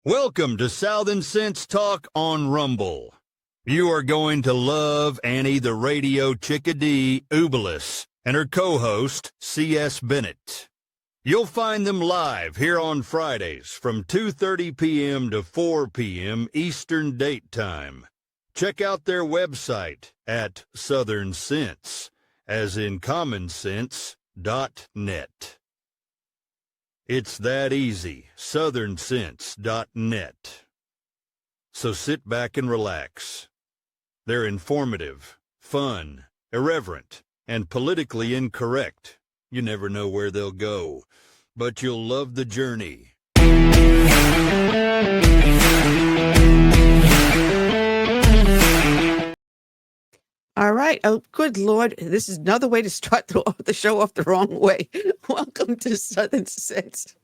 Welcome to Southern Sense Talk on Rumble. You are going to love Annie the Radio Chick-A-Dee Ubelis and her co-host, C.S. Bennett. You'll find them live here on Fridays from 2:30 p.m. to 4 p.m. Eastern Date Time. Check out their website at Southern Sense, as in commonsense.net. It's that easy, southernsense.net. So sit back and relax. They're informative, fun, irreverent, and politically incorrect. You never know where they'll go, but you'll love the journey. All right. Oh, good Lord. This is another way to start the show off the wrong way. Welcome to Southern Sense.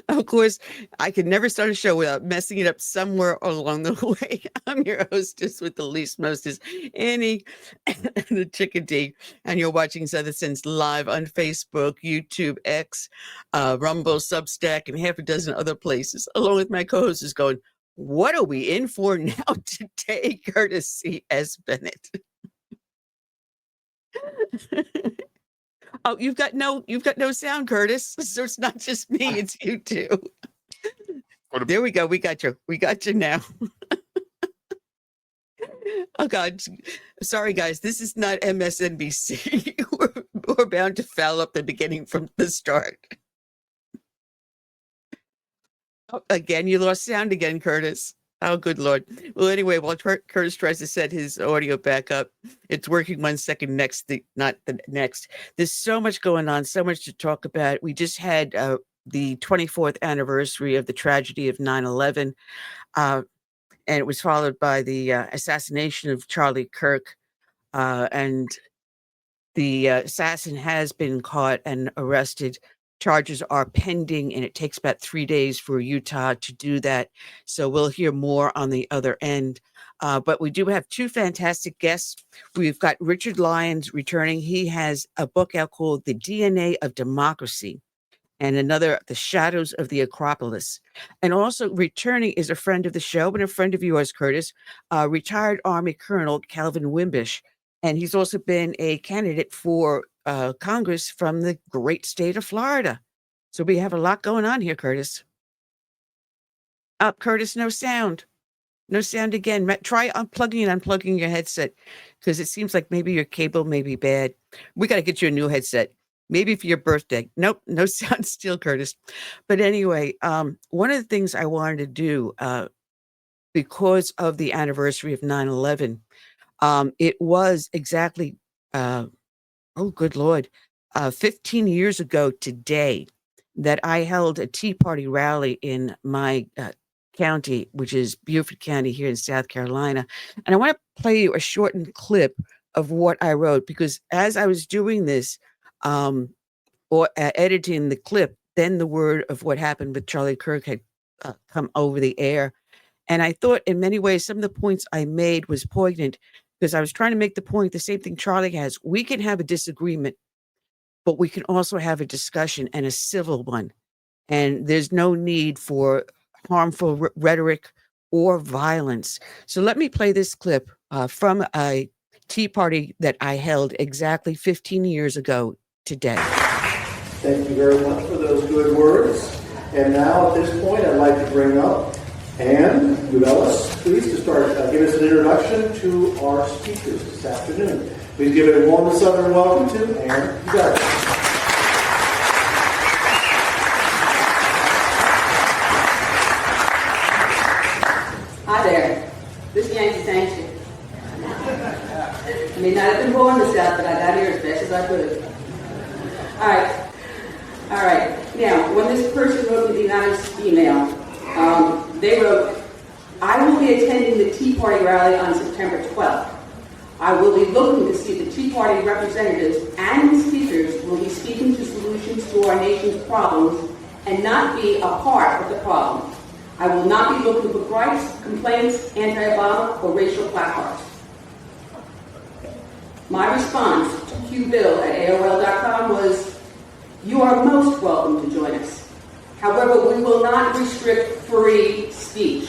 Of course, I can never start a show without messing it up somewhere along the way. I'm your hostess with the least mostest, Annie, the Chick-A-Dee, and you're watching Southern Sense live on Facebook, YouTube, X, Rumble, Substack, and half a dozen other places, along with my co-host is going, what are we in for now today, courtesy S. Bennett? Oh, you've got no sound, Curtis. So it's not just me, it's you too. There we go. We got you now. Oh God. Sorry guys. This is not MSNBC. We're bound to foul up the beginning from the start. Oh, again, you lost sound again, Curtis. Oh, good Lord. Well, anyway, while Curtis tries to set his audio back up, it's working 1 second not the next. There's so much going on, so much to talk about. We just had the 24th anniversary of the tragedy of 9/11, and it was followed by the assassination of Charlie Kirk. And the assassin has been caught and arrested. Charges are pending, and it takes about 3 days for Utah to do that. So we'll hear more on the other end. But we do have two fantastic guests. We've got Richard Lyons returning. He has a book out called The DNA of Democracy, and another, The Shadows of the Acropolis. And also returning is a friend of the show and a friend of yours, Curtis, retired Army Colonel Calvin Wimbish. And he's also been a candidate for Congress from the great state of Florida. So we have a lot going on here, Curtis. Curtis, no sound. No sound again. Try unplugging and unplugging your headset, because it seems like maybe your cable may be bad. We got to get you a new headset. Maybe for your birthday. Nope, no sound still, Curtis. But anyway, one of the things I wanted to do because of the anniversary of 9/11, it was exactly oh, good Lord, 15 years ago today that I held a Tea Party rally in my county, which is Beaufort County here in South Carolina. And I want to play you a shortened clip of what I wrote, because as I was doing this or editing the clip, then the word of what happened with Charlie Kirk had come over the air. And I thought in many ways, some of the points I made was poignant, because I was trying to make the point, the same thing Charlie has. We can have a disagreement, but we can also have a discussion, and a civil one. And there's no need for harmful rhetoric or violence. So let me play this clip from a Tea Party that I held exactly 15 years ago today. Thank you very much for those good words. And now at this point, I'd like to bring up Anne Ubelis, please, to start. Give us an introduction to our speakers this afternoon. Please give a warm Southern welcome to Anne Ubelis. Hi there. This Yankee thanks you. I may not have been born in the South, but I got here as best as I could. All right. Now, when this person wrote me the anonymous email, they wrote, I will be attending the Tea Party rally on September 12th. I will be looking to see the Tea Party representatives and speakers will be speaking to solutions to our nation's problems and not be a part of the problem. I will not be looking for gripes, complaints, anti-Obama, or racial placards. My response to qbill@aol.com was, you are most welcome to join us. However, we will not restrict free speech. speech.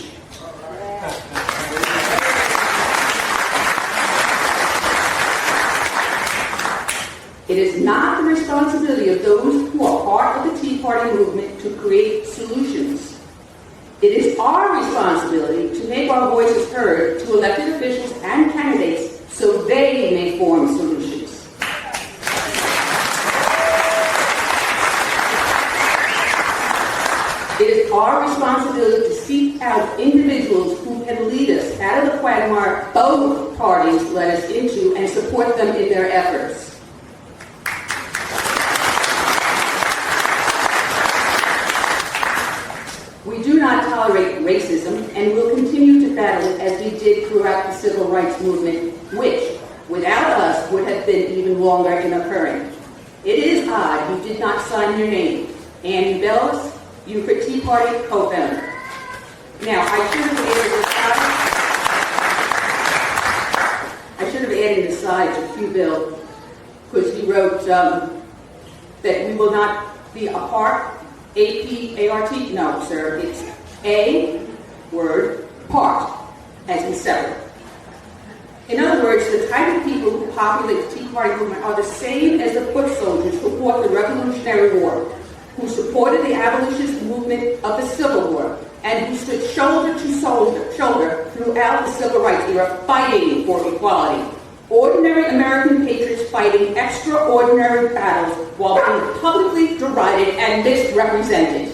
It is not the responsibility of those who are part of the Tea Party movement to create solutions. It is our responsibility to make our voices heard to elected officials and candidates so they may form solutions. It is our responsibility to seek out individuals who can lead us out of the quagmire both parties led us into and support them in their efforts. We do not tolerate racism and will continue to battle it as we did throughout the civil rights movement, which, without us, would have been even longer in occurring. It is I who did not sign your name, Annie Bellis, Euclid Tea Party co-founder. Now, I should have added aside to Q Bill, because he wrote that we will not be apart. A-P-A-R-T? No, sir. It's A word, part, as in separate. In other words, the type of people who populate the Tea Party movement are the same as the foot soldiers who fought the Revolutionary War, who supported the abolitionist movement of the Civil War, and who stood shoulder to shoulder throughout the Civil Rights era fighting for equality. Ordinary American patriots fighting extraordinary battles while being publicly derided and misrepresented.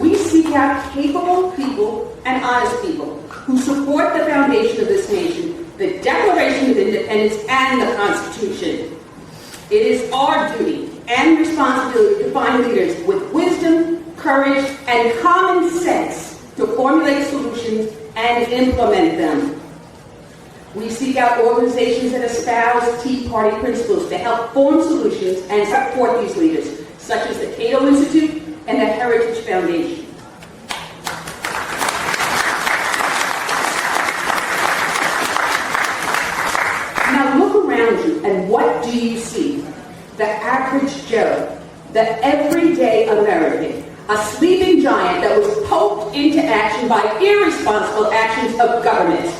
We seek out capable people and honest people who support the foundation of this nation, the Declaration of Independence, and the Constitution. It is our duty and responsibility to find leaders with wisdom, courage, and common sense to formulate solutions and implement them. We seek out organizations that espouse Tea Party principles to help form solutions and support these leaders, such as the Cato Institute and the Heritage Foundation. Now look around you, and what do you see? The average Joe, the everyday American, a sleeping giant that was poked into action by irresponsible actions of government.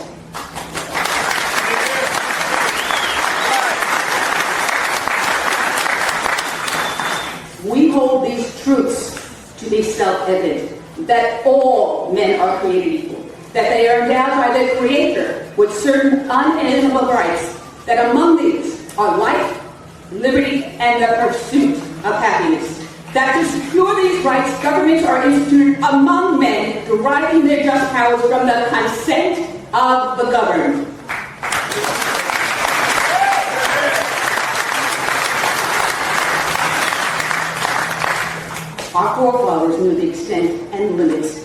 We hold these truths to be self-evident, that all men are created equal, that they are endowed by their Creator with certain unalienable rights, that among these are life, liberty, and the pursuit of happiness. That to secure these rights, governments are instituted among men, deriving their just powers from the consent of the governed. Our forefathers knew the extent and limits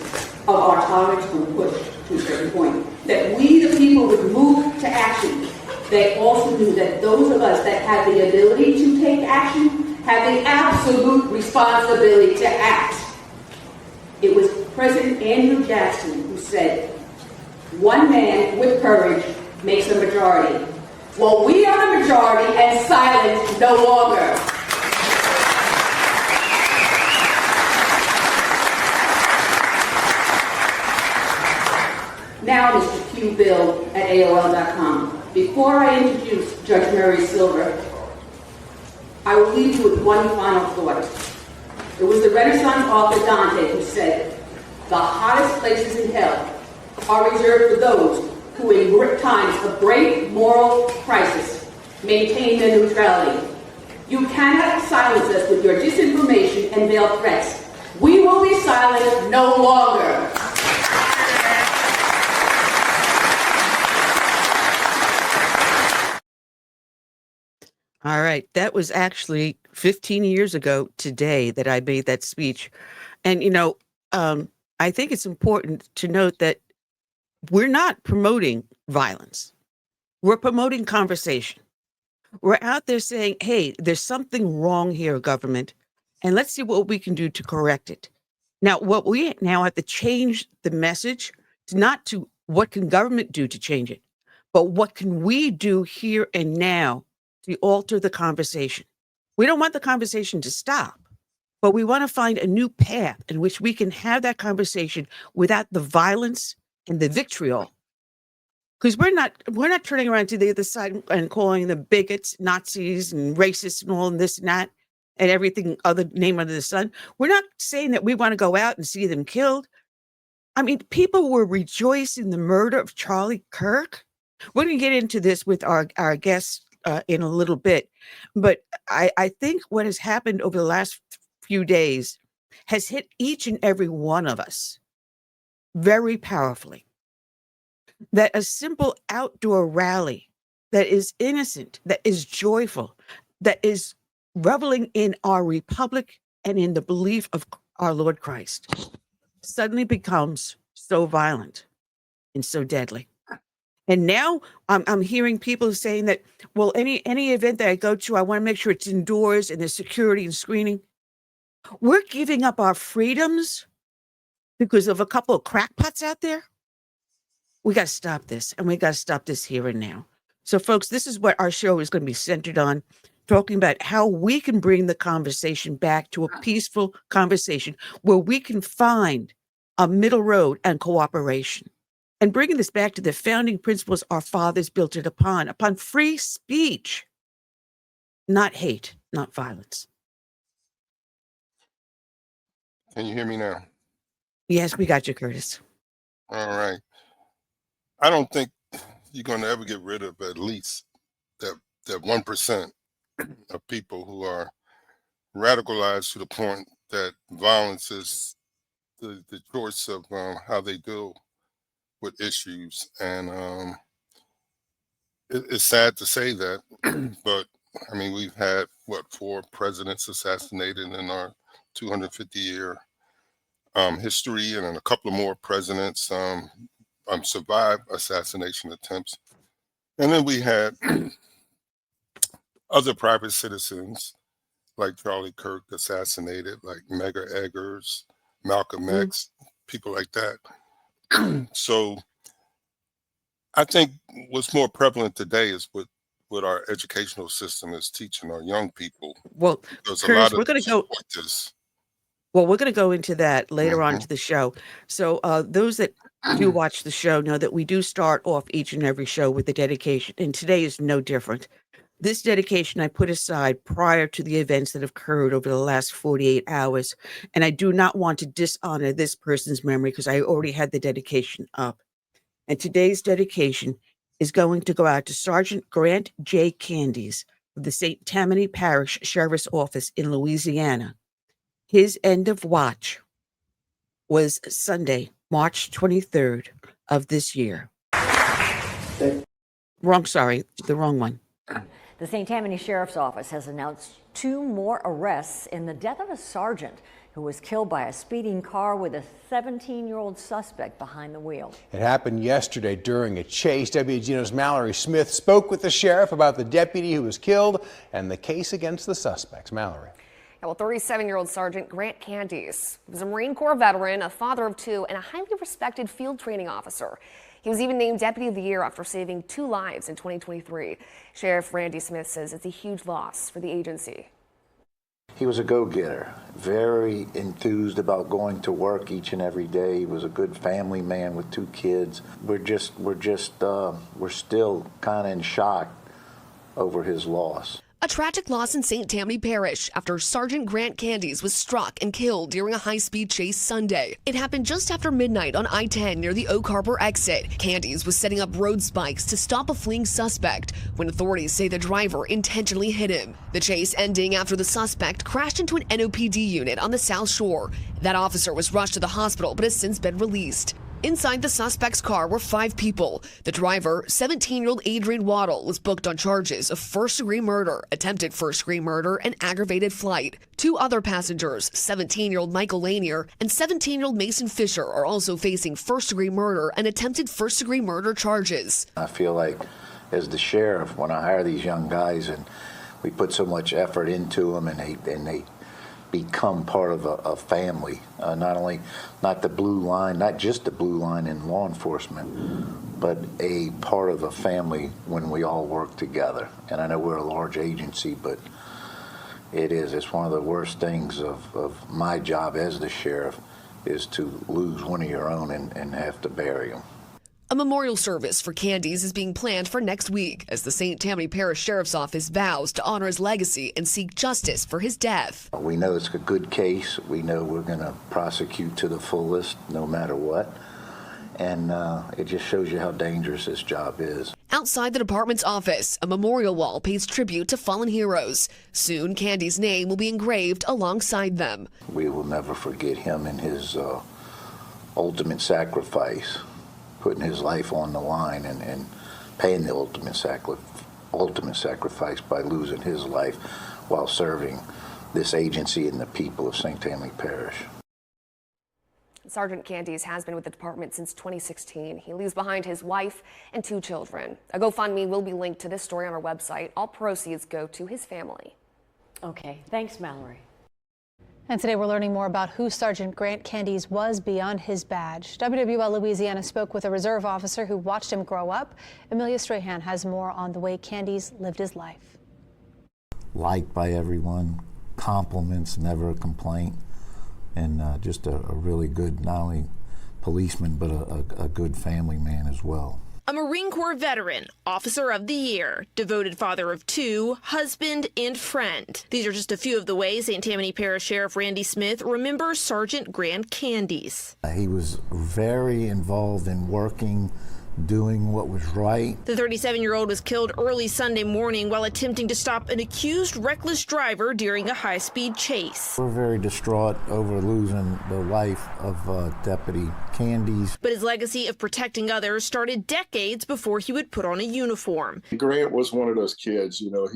of our tolerance when pushed to a certain point. That we, the people, would move to action. They also knew that those of us that had the ability to take action had the absolute responsibility to act. It was President Andrew Jackson who said, "One man with courage makes a majority." Well, we are the majority and silent no longer. Now, Mr. Q Bill at AOL.com. Before I introduce Judge Mary Silver, I will leave you with one final thought. It was the Renaissance author Dante who said, "The hottest places in hell are reserved for those who in times of great moral crisis maintain their neutrality. You cannot silence us with your disinformation and veiled threats. We will be silent no longer." All right. That was actually 15 years ago today that I made that speech. And, I think it's important to note that we're not promoting violence. We're promoting conversation. We're out there saying, hey, there's something wrong here, government, and let's see what we can do to correct it. Now, what we now have to change the message to not to what can government do to change it, but what can we do here and now to alter the conversation. We don't want the conversation to stop, but we want to find a new path in which we can have that conversation without the violence and the vitriol. Because we're not turning around to the other side and calling them bigots, Nazis, and racists, and all and this and that, and everything other name under the sun. We're not saying that we want to go out and see them killed. I mean, people were rejoicing the murder of Charlie Kirk. We're going to get into this with our guests in a little bit, but I think what has happened over the last few days has hit each and every one of us very powerfully. That a simple outdoor rally that is innocent, that is joyful, that is reveling in our republic and in the belief of our Lord Christ suddenly becomes so violent and so deadly. And now I'm hearing people saying that, well, any event that I go to, I want to make sure it's indoors and there's security and screening. We're giving up our freedoms because of a couple of crackpots out there. We got to stop this, and we got to stop this here and now. So, folks, this is what our show is going to be centered on, talking about how we can bring the conversation back to a peaceful conversation where we can find a middle road and cooperation. And bringing this back to the founding principles our fathers built it upon free speech, not hate, not violence. Can you hear me now? Yes, we got you, Curtis. All right. I don't think you're going to ever get rid of at least that 1% of people who are radicalized to the point that violence is the choice of how they deal with issues. And it's sad to say that, but I mean, we've had, 4 presidents assassinated in our 250-year history, and then a couple of more presidents survived assassination attempts. And then we had other private citizens like Charlie Kirk assassinated, like Medgar Eggers, Malcolm X, people like that. So I think what's more prevalent today is what our educational system is teaching our young people. Well, There's Curtis, a lot of we're going to go. this. Well, we're going to go into that later on to the show. So those that do watch the show know that we do start off each and every show with the dedication, and today is no different. This dedication I put aside prior to the events that have occurred over the last 48 hours, and I do not want to dishonor this person's memory because I already had the dedication up. And today's dedication is going to go out to Sergeant Grant J. Candies of the St. Tammany Parish Sheriff's Office in Louisiana. His end of watch was Sunday, March 23rd of this year. The wrong one. The St. Tammany Sheriff's Office has announced 2 more arrests in the death of a sergeant who was killed by a speeding car with a 17-year-old suspect behind the wheel. It happened yesterday during a chase. WGNO's Mallory Smith spoke with the sheriff about the deputy who was killed and the case against the suspects. Mallory. Well, 37-year-old Sergeant Grant Candies was a Marine Corps veteran, a father of 2, and a highly respected field training officer. He was even named Deputy of the Year after saving 2 lives in 2023. Sheriff Randy Smith says it's a huge loss for the agency. He was a go-getter, very enthused about going to work each and every day. He was a good family man with 2 kids. We're still kind of in shock over his loss. A tragic loss in St. Tammany Parish after Sergeant Grant Candies was struck and killed during a high-speed chase Sunday. It happened just after midnight on I-10 near the Oak Harbor exit. Candies was setting up road spikes to stop a fleeing suspect when authorities say the driver intentionally hit him. The chase ending after the suspect crashed into an NOPD unit on the South Shore. That officer was rushed to the hospital but has since been released. Inside the suspect's car were 5 people. The driver, 17-year-old Adrian Waddle, was booked on charges of first-degree murder, attempted first-degree murder, and aggravated flight. 2 other passengers, 17-year-old Michael Lanier and 17-year-old Mason Fisher, are also facing first-degree murder and attempted first-degree murder charges. I feel like, as the sheriff, when I hire these young guys and we put so much effort into them and they become part of a family, not the blue line, not just the blue line in law enforcement, but a part of a family when we all work together. And I know we're a large agency, but It is. It's one of the worst things of my job as the sheriff is to lose one of your own and have to bury him. A memorial service for Candies is being planned for next week as the St. Tammany Parish Sheriff's Office vows to honor his legacy and seek justice for his death. We know it's a good case. We know we're going to prosecute to the fullest no matter what. And it just shows you how dangerous this job is. Outside the department's office, a memorial wall pays tribute to fallen heroes. Soon, Candy's name will be engraved alongside them. We will never forget him and his ultimate sacrifice, putting his life on the line and paying the ultimate sacrifice by losing his life while serving this agency and the people of St. Tammany Parish. Sergeant Candies has been with the department since 2016. He leaves behind his wife and 2 children. A GoFundMe will be linked to this story on our website. All proceeds go to his family. Okay, thanks, Mallory. And today we're learning more about who Sergeant Grant Candies was beyond his badge. WWL Louisiana spoke with a reserve officer who watched him grow up. Amelia Strahan has more on the way Candies lived his life. Liked by everyone, compliments, never a complaint. And just a really good, not only policeman, but a good family man as well. A Marine Corps veteran, officer of the year, devoted father of 2, husband and friend. These are just a few of the ways St. Tammany Parish Sheriff Randy Smith remembers Sergeant Grant Candies. He was very involved in working, doing what was right. The 37-year-old was killed early Sunday morning while attempting to stop an accused reckless driver during a high-speed chase. We're very distraught over losing the life of Deputy Candies. But his legacy of protecting others started decades before he would put on a uniform. Grant was one of those kids, you know,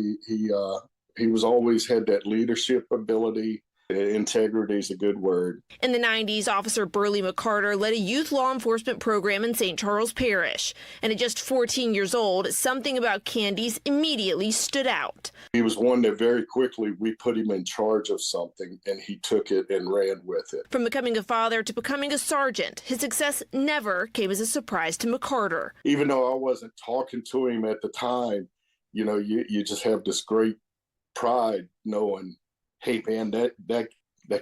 he was always had that leadership ability. Integrity is a good word. In the 90s, Officer Burley McCarter led a youth law enforcement program in St. Charles Parish. And at just 14 years old, something about Candies immediately stood out. He was one that very quickly we put him in charge of something, and he took it and ran with it. From becoming a father to becoming a sergeant, his success never came as a surprise to McCarter. Even though I wasn't talking to him at the time, you know, you just have this great pride knowing, hey, man, that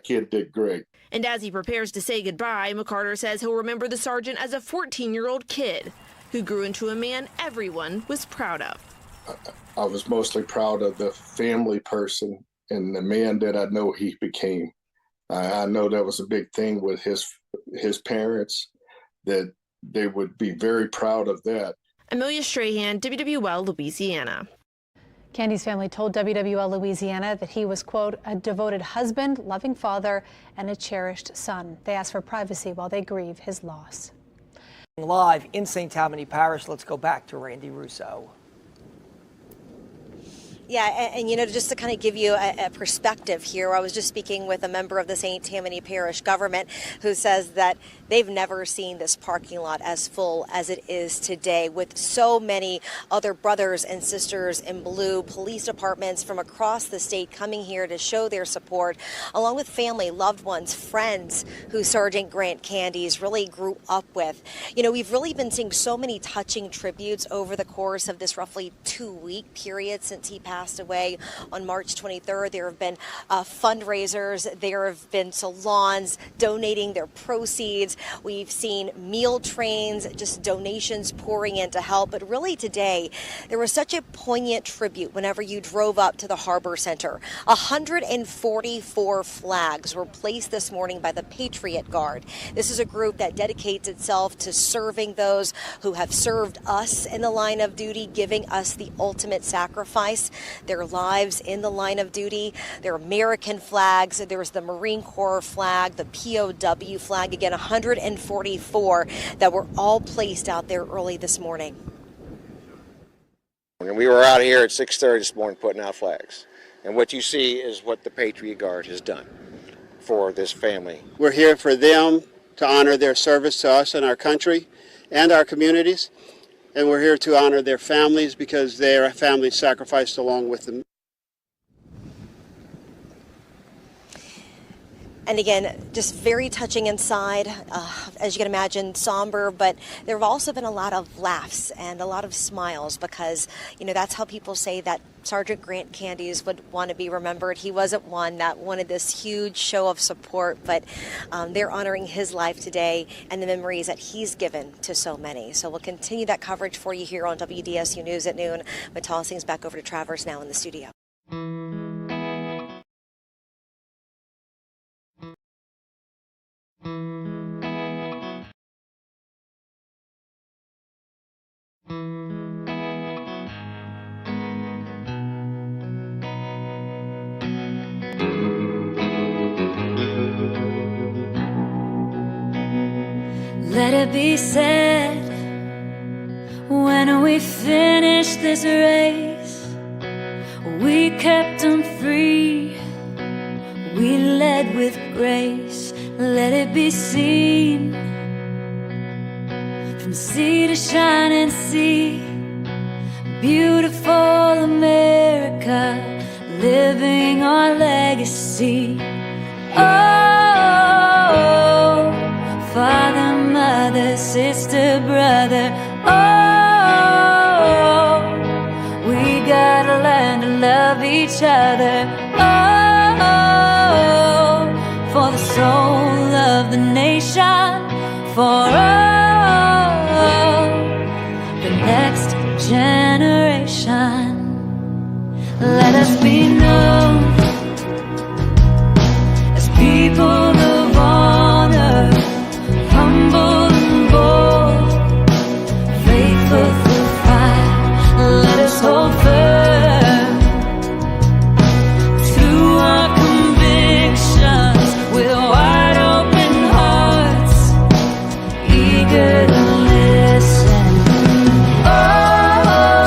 kid did great. And as he prepares to say goodbye, McCarter says he'll remember the sergeant as a 14-year-old kid who grew into a man everyone was proud of. I was mostly proud of the family person and the man that I know he became. I know that was a big thing with his parents, that they would be very proud of that. Amelia Strahan, WWL, Louisiana. Candies' family told WWL Louisiana that he was, quote, a devoted husband, loving father, and a cherished son. They asked for privacy while they grieve his loss. Live in St. Tammany Parish, let's go back to Randy Russo. Yeah, and you know, just to kind of give you a perspective here, I was just speaking with a member of the St. Tammany Parish government who says that they've never seen this parking lot as full as it is today, with so many other brothers and sisters in blue, police departments from across the state coming here to show their support, along with family, loved ones, friends who Sergeant Grant Candies really grew up with. You know, we've really been seeing so many touching tributes over the course of this roughly 2-week period since he passed away on March 23rd. There have been fundraisers. There have been salons donating their proceeds. We've seen meal trains, just donations pouring in to help. But really today, there was such a poignant tribute whenever you drove up to the Harbor Center. 144 flags were placed this morning by the Patriot Guard. This is a group that dedicates itself to serving those who have served us in the line of duty, giving us the ultimate sacrifice, their lives in the line of duty. Their American flags, there's the Marine Corps flag, the POW flag, again, 144 that were all placed out there early this morning. And we were out here at 6:30 this morning putting out flags. And what you see is what the Patriot Guard has done for this family. We're here for them to honor their service to us and our country and our communities. And we're here to honor their families because their families sacrificed along with them. And again, just very touching inside, as you can imagine, somber, but there have also been a lot of laughs and a lot of smiles because, you know, that's how people say that Sergeant Grant Candies would want to be remembered. He wasn't one that wanted this huge show of support, but they're honoring his life today and the memories that he's given to so many. So we'll continue that coverage for you here on WDSU News at noon. But toss things back over to Travers now in the studio. Let it be said, when we finish this race, we kept them free, we led with grace. Let it be seen, from sea to shining sea, beautiful America, living our legacy. Oh, father, mother, sister, brother, oh, we gotta learn to love each other. Oh, for the soul of the nation, for the next generation. Let us be known as people of honor, humble and bold, faithful through fire. Let us hold firm to our convictions with wide open hearts, eager to listen. Oh,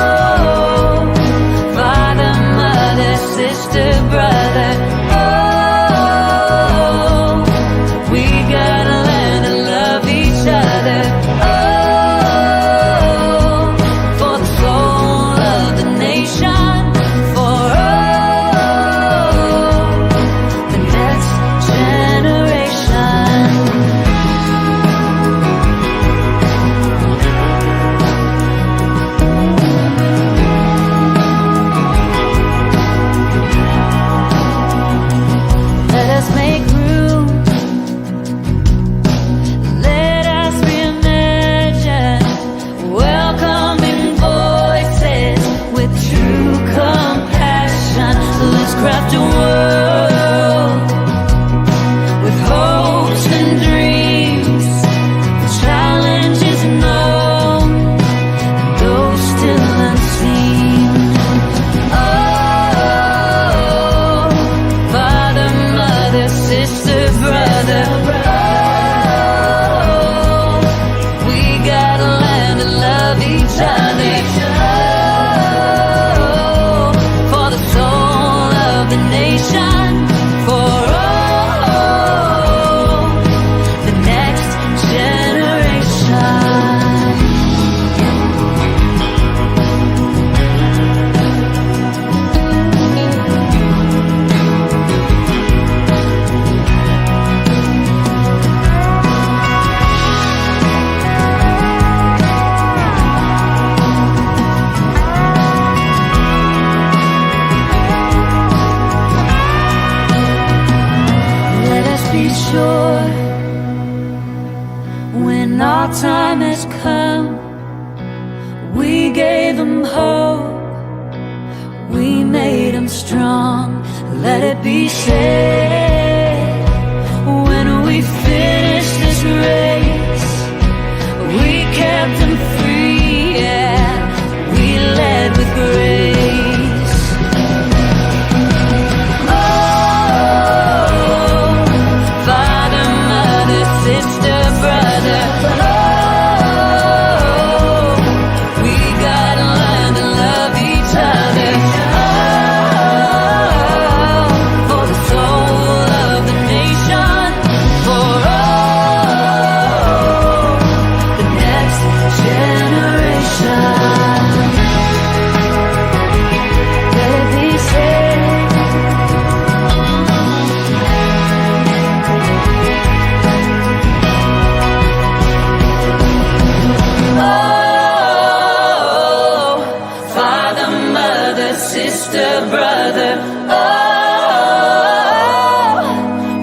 sister, brother. Oh,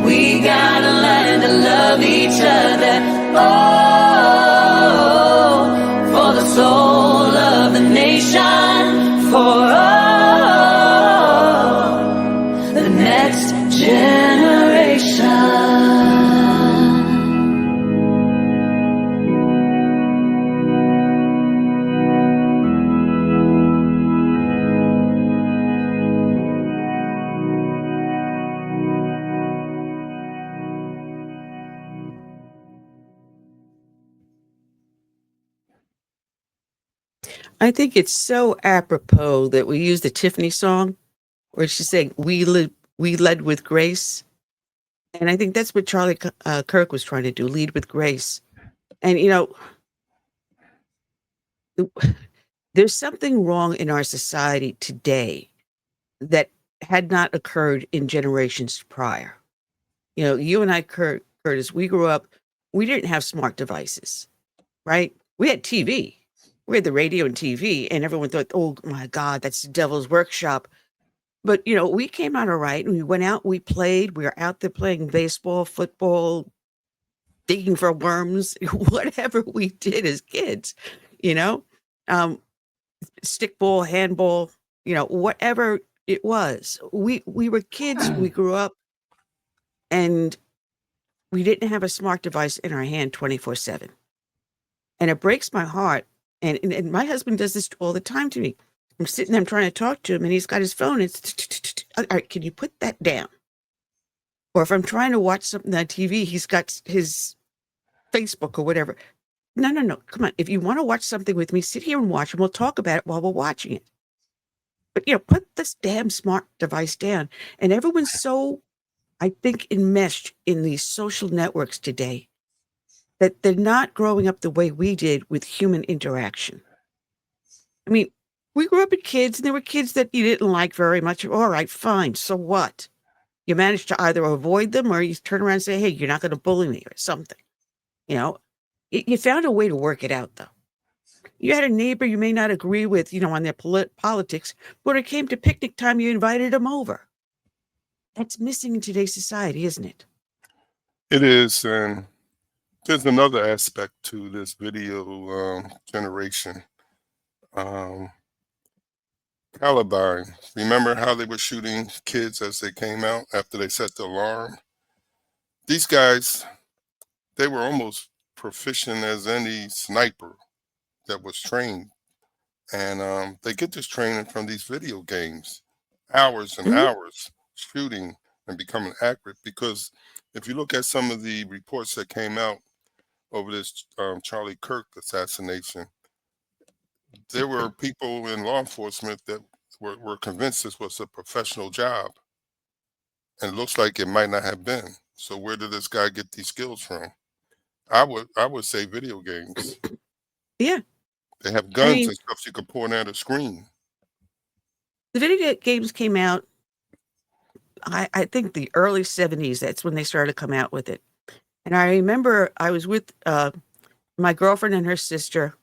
we gotta learn to love each other. Oh, for the soul of the nation, for the next generation. I think it's so apropos that we use the Tiffany song where she's saying, we led with grace. And I think that's what Charlie Kirk was trying to do, lead with grace. And, there's something wrong in our society today that had not occurred in generations prior. You and I, Curtis, we grew up, we didn't have smart devices, right? We had TV. We had the radio and TV, and everyone thought, oh my God, that's the devil's workshop. But, we came out all right, and we went out, we played, we were out there playing baseball, football, digging for worms, whatever we did as kids, um, stickball, handball, whatever it was. We were kids, we grew up, and we didn't have a smart device in our hand 24/7. And it breaks my heart. And my husband does this all the time to me. I'm sitting there, I'm trying to talk to him, and he's got his phone. It's, all right, can you put that down? Or if I'm trying to watch something on TV, he's got his Facebook or whatever. No. Come on. If you want to watch something with me, sit here and watch, and we'll talk about it while we're watching it. But, put this damn smart device down. And everyone's so, I think, enmeshed in these social networks today that they're not growing up the way we did with human interaction. I mean, we grew up with kids, and there were kids that you didn't like very much. All right, fine. So what? You managed to either avoid them or you turn around and say, hey, you're not going to bully me or something. You found a way to work it out, though. You had a neighbor you may not agree with, on their politics, but when it came to picnic time, you invited them over. That's missing in today's society, isn't it? It is, and there's another aspect to this video generation. Columbine. Remember how they were shooting kids as they came out after they set the alarm? These guys, they were almost proficient as any sniper that was trained. And they get this training from these video games, hours and hours shooting and becoming accurate. Because if you look at some of the reports that came out over this Charlie Kirk assassination, there were people in law enforcement that were convinced this was a professional job. And it looks like it might not have been. So where did this guy get these skills from? I would say video games. Yeah. They have guns and stuff you can point at a screen. The video games came out, I think the early 70s. That's when they started to come out with it. And I remember I was with my girlfriend and her sister,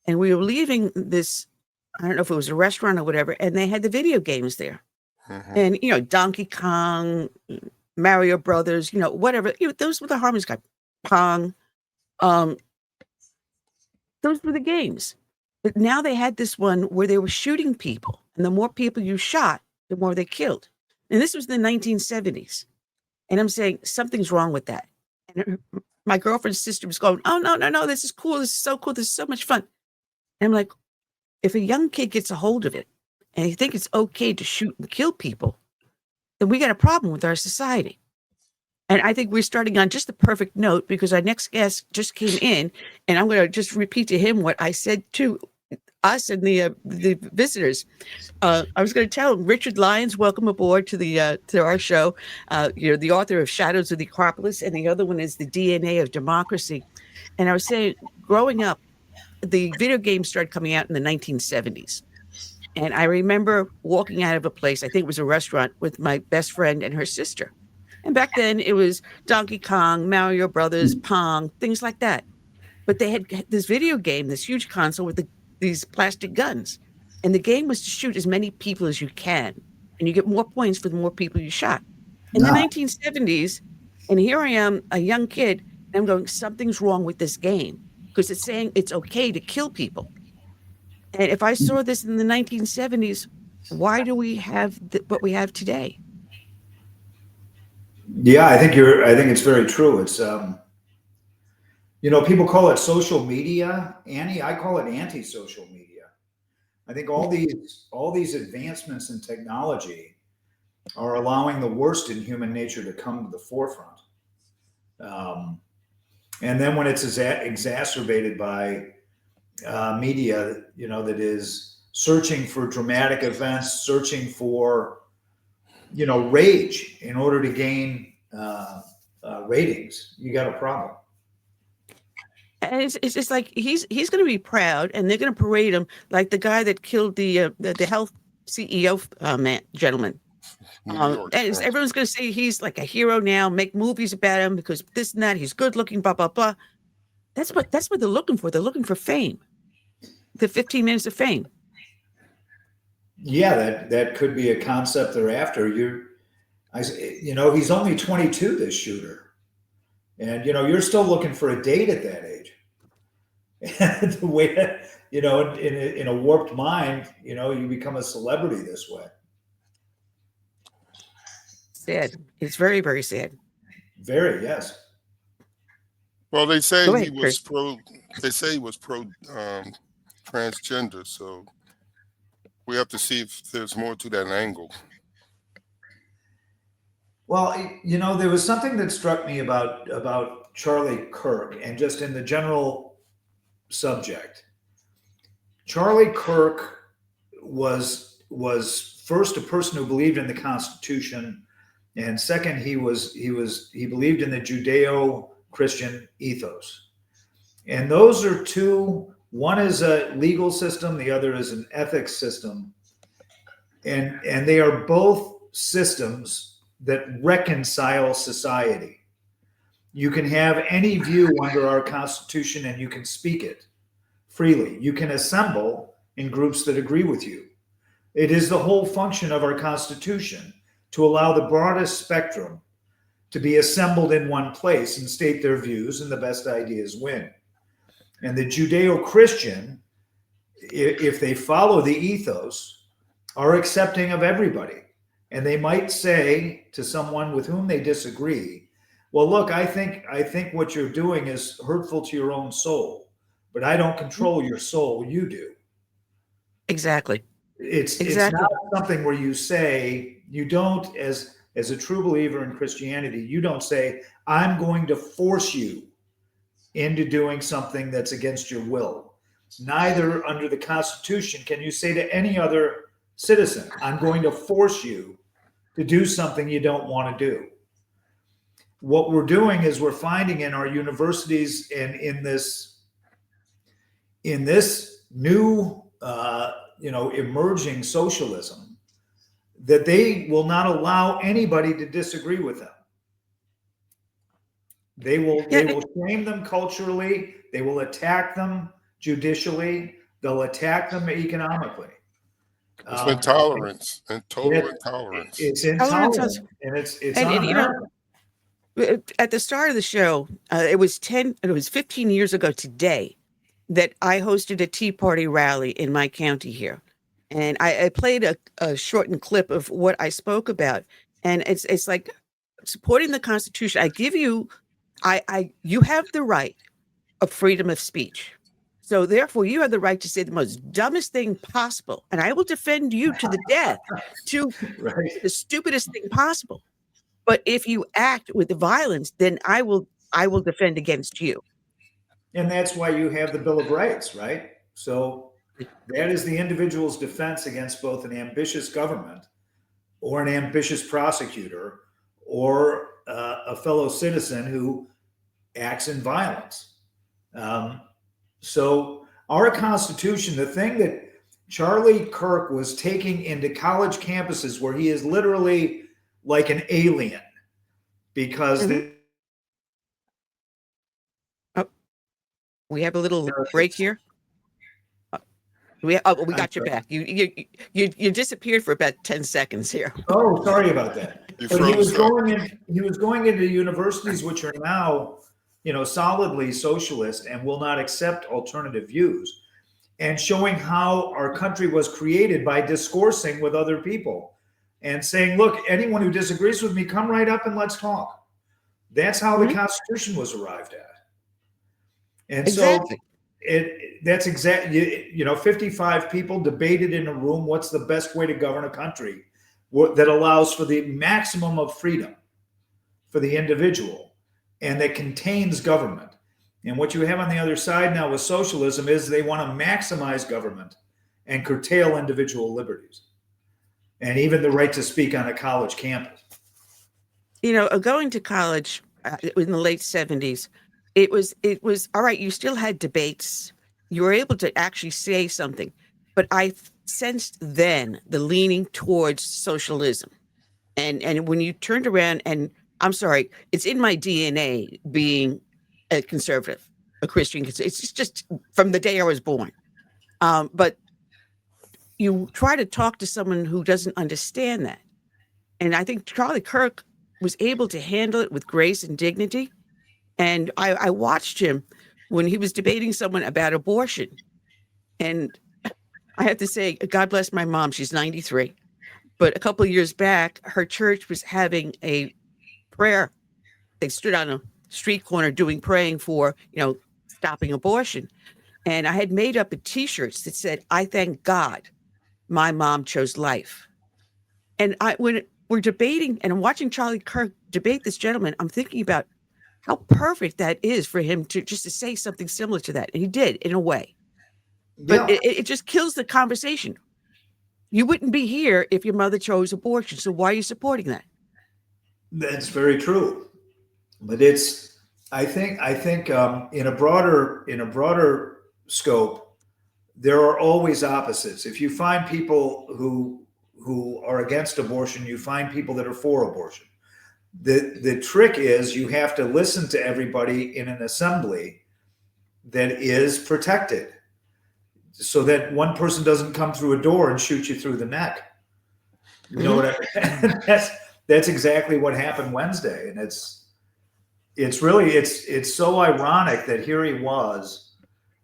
and we were leaving this, I don't know if it was a restaurant or whatever, and they had the video games there. And, Donkey Kong, Mario Brothers, whatever. Those were the harmonies guy. Pong. Those were the games. But now they had this one where they were shooting people. And the more people you shot, the more they killed. And this was the 1970s. And I'm saying, something's wrong with that. And my girlfriend's sister was going, oh, no, this is cool. This is so cool. This is so much fun. And I'm like, if a young kid gets a hold of it and you think it's okay to shoot and kill people, then we got a problem with our society. And I think we're starting on just the perfect note because our next guest just came in, and I'm going to just repeat to him what I said to us and the visitors. I was going to tell him, Richard Lyons, welcome aboard to our show. You're the author of Shadows of the Acropolis, and the other one is The DNA of Democracy. And I was saying, growing up, the video games started coming out in the 1970s. And I remember walking out of a place, I think it was a restaurant, with my best friend and her sister. And back then it was Donkey Kong, Mario Brothers, Pong, things like that. But they had this video game, this huge console with these plastic guns. And the game was to shoot as many people as you can, and you get more points for the more people you shot. In the 1970s, and here I am, a young kid, and I'm going, something's wrong with this game because it's saying it's okay to kill people. And if I saw this in the 1970s, why do we have what we have today? Yeah, I think it's very true. It's people call it social media, Annie. I call it anti-social media. I think all these advancements in technology are allowing the worst in human nature to come to the forefront. And then when it's exacerbated by media, that is searching for dramatic events, searching for, rage in order to gain ratings, you got a problem. And it's just like he's going to be proud, and they're going to parade him like the guy that killed the health CEO gentleman. And everyone's going to say he's like a hero now, make movies about him because this and that, he's good looking, blah blah blah. That's what they're looking for. They're looking for fame, the 15 minutes of fame. Yeah, that could be a concept they're after. He's only 22, this shooter, and you're still looking for a date at that age. And the way that, in a warped mind, you become a celebrity this way. Sad. It's very, very sad. Very, yes. Well, they say Go ahead, he was Chris. pro. They say he was pro transgender. So we have to see if there's more to that angle. Well, there was something that struck me about Charlie Kirk, and just in the general subject. Charlie Kirk was first a person who believed in the Constitution, and second, he believed in the Judeo-Christian ethos. And those are two. One is a legal system, the other is an ethics system, and they are both systems that reconcile society. You can have any view under our Constitution and you can speak it freely. You can assemble in groups that agree with you. It is the whole function of our Constitution to allow the broadest spectrum to be assembled in one place and state their views, and the best ideas win. And the Judeo-Christian, if they follow the ethos, are accepting of everybody. And they might say to someone with whom they disagree, well, look, I think what you're doing is hurtful to your own soul, but I don't control your soul, you do. Exactly. It's not something where you say, you don't, as a true believer in Christianity, you don't say, I'm going to force you into doing something that's against your will. Neither under the Constitution can you say to any other citizen, I'm going to force you to do something you don't want to do. What we're doing is we're finding in our universities and in this new emerging socialism that they will not allow anybody to disagree with them. They will shame them culturally. They will attack them judicially. They'll attack them economically. It's intolerance and total intolerance. It's intolerance, and it's un-American. At the start of the show, it was 15 years ago today that I hosted a Tea Party rally in my county here, and I played a shortened clip of what I spoke about, and it's like supporting the Constitution. I give you, you have the right of freedom of speech. So therefore, you have the right to say the most dumbest thing possible, and I will defend you to the death, to the stupidest thing possible. But if you act with the violence, then I will defend against you. And that's why you have the Bill of Rights, right? So that is the individual's defense against both an ambitious government or an ambitious prosecutor or a fellow citizen who acts in violence. So our Constitution, the thing that Charlie Kirk was taking into college campuses where he is literally like an alien because we have a little break here. We I'm got your sorry. back. You disappeared for about 10 seconds here. Oh, sorry about that. You But he was froze up. going into universities which are now, solidly socialist and will not accept alternative views, and showing how our country was created by discoursing with other people and saying, look, anyone who disagrees with me, come right up and let's talk. That's how the Constitution was arrived at. And Exactly. so that's exactly, 55 people debated in a room what's the best way to govern a country that allows for the maximum of freedom for the individual and that contains government. And what you have on the other side now with socialism is they want to maximize government and curtail individual liberties and even the right to speak on a college campus. Going to college in the late 70s, it was all right. You still had debates. You were able to actually say something. But I sensed then the leaning towards socialism. And when you turned around, and I'm sorry, it's in my DNA being a conservative, a Christian. It's just from the day I was born. But you try to talk to someone who doesn't understand that. And I think Charlie Kirk was able to handle it with grace and dignity. And I watched him when he was debating someone about abortion. And I have to say, God bless my mom. She's 93. But a couple of years back, her church was having a prayer. They stood on a street corner praying for, stopping abortion. And I had made up a T-shirt that said, I thank God my mom chose life. And when we're debating and I'm watching Charlie Kirk debate this gentleman, I'm thinking about how perfect that is for him to say something similar to that. And he did, in a way. But Yeah. it just kills the conversation. You wouldn't be here if your mother chose abortion. So why are you supporting that? That's very true. But I think in a broader scope, there are always opposites. If you find people who are against abortion, you find people that are for abortion. The trick is you have to listen to everybody in an assembly that is protected, so that one person doesn't come through a door and shoot you through the neck. You know what I mean? That's exactly what happened Wednesday, and it's really so ironic that here he was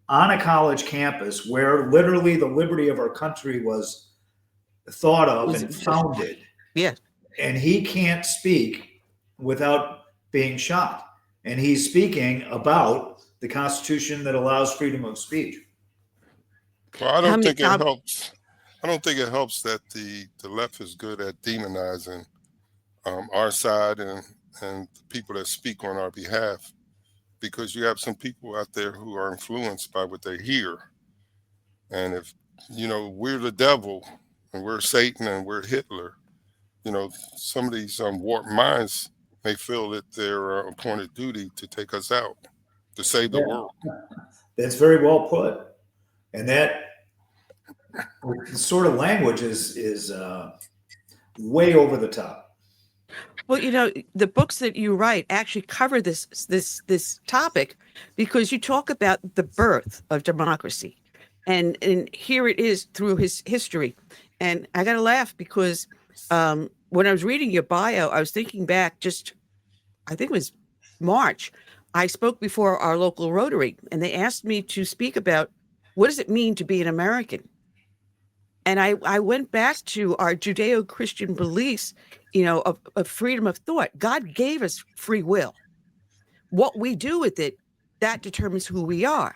on a college campus where literally the liberty of our country was thought of and founded. Yeah. And he can't speak without being shot. And he's speaking about the Constitution that allows freedom of speech. Well, I don't think it helps. I don't think it helps that the left is good at demonizing our side and the people that speak on our behalf, because you have some people out there who are influenced by what they hear. And if, we're the devil and we're Satan and we're Hitler, some of these warped minds may feel that they're appointed duty to take us out, to save the world. That's very well put. And that sort of language is way over the top. Well, the books that you write actually cover this topic, because you talk about the birth of democracy, and here it is through his history. And I got to laugh because when I was reading your bio, I was thinking back I think it was March. I spoke before our local Rotary, and they asked me to speak about what does it mean to be an American. And I went back to our Judeo-Christian beliefs, of freedom of thought. God gave us free will. What we do with it, that determines who we are.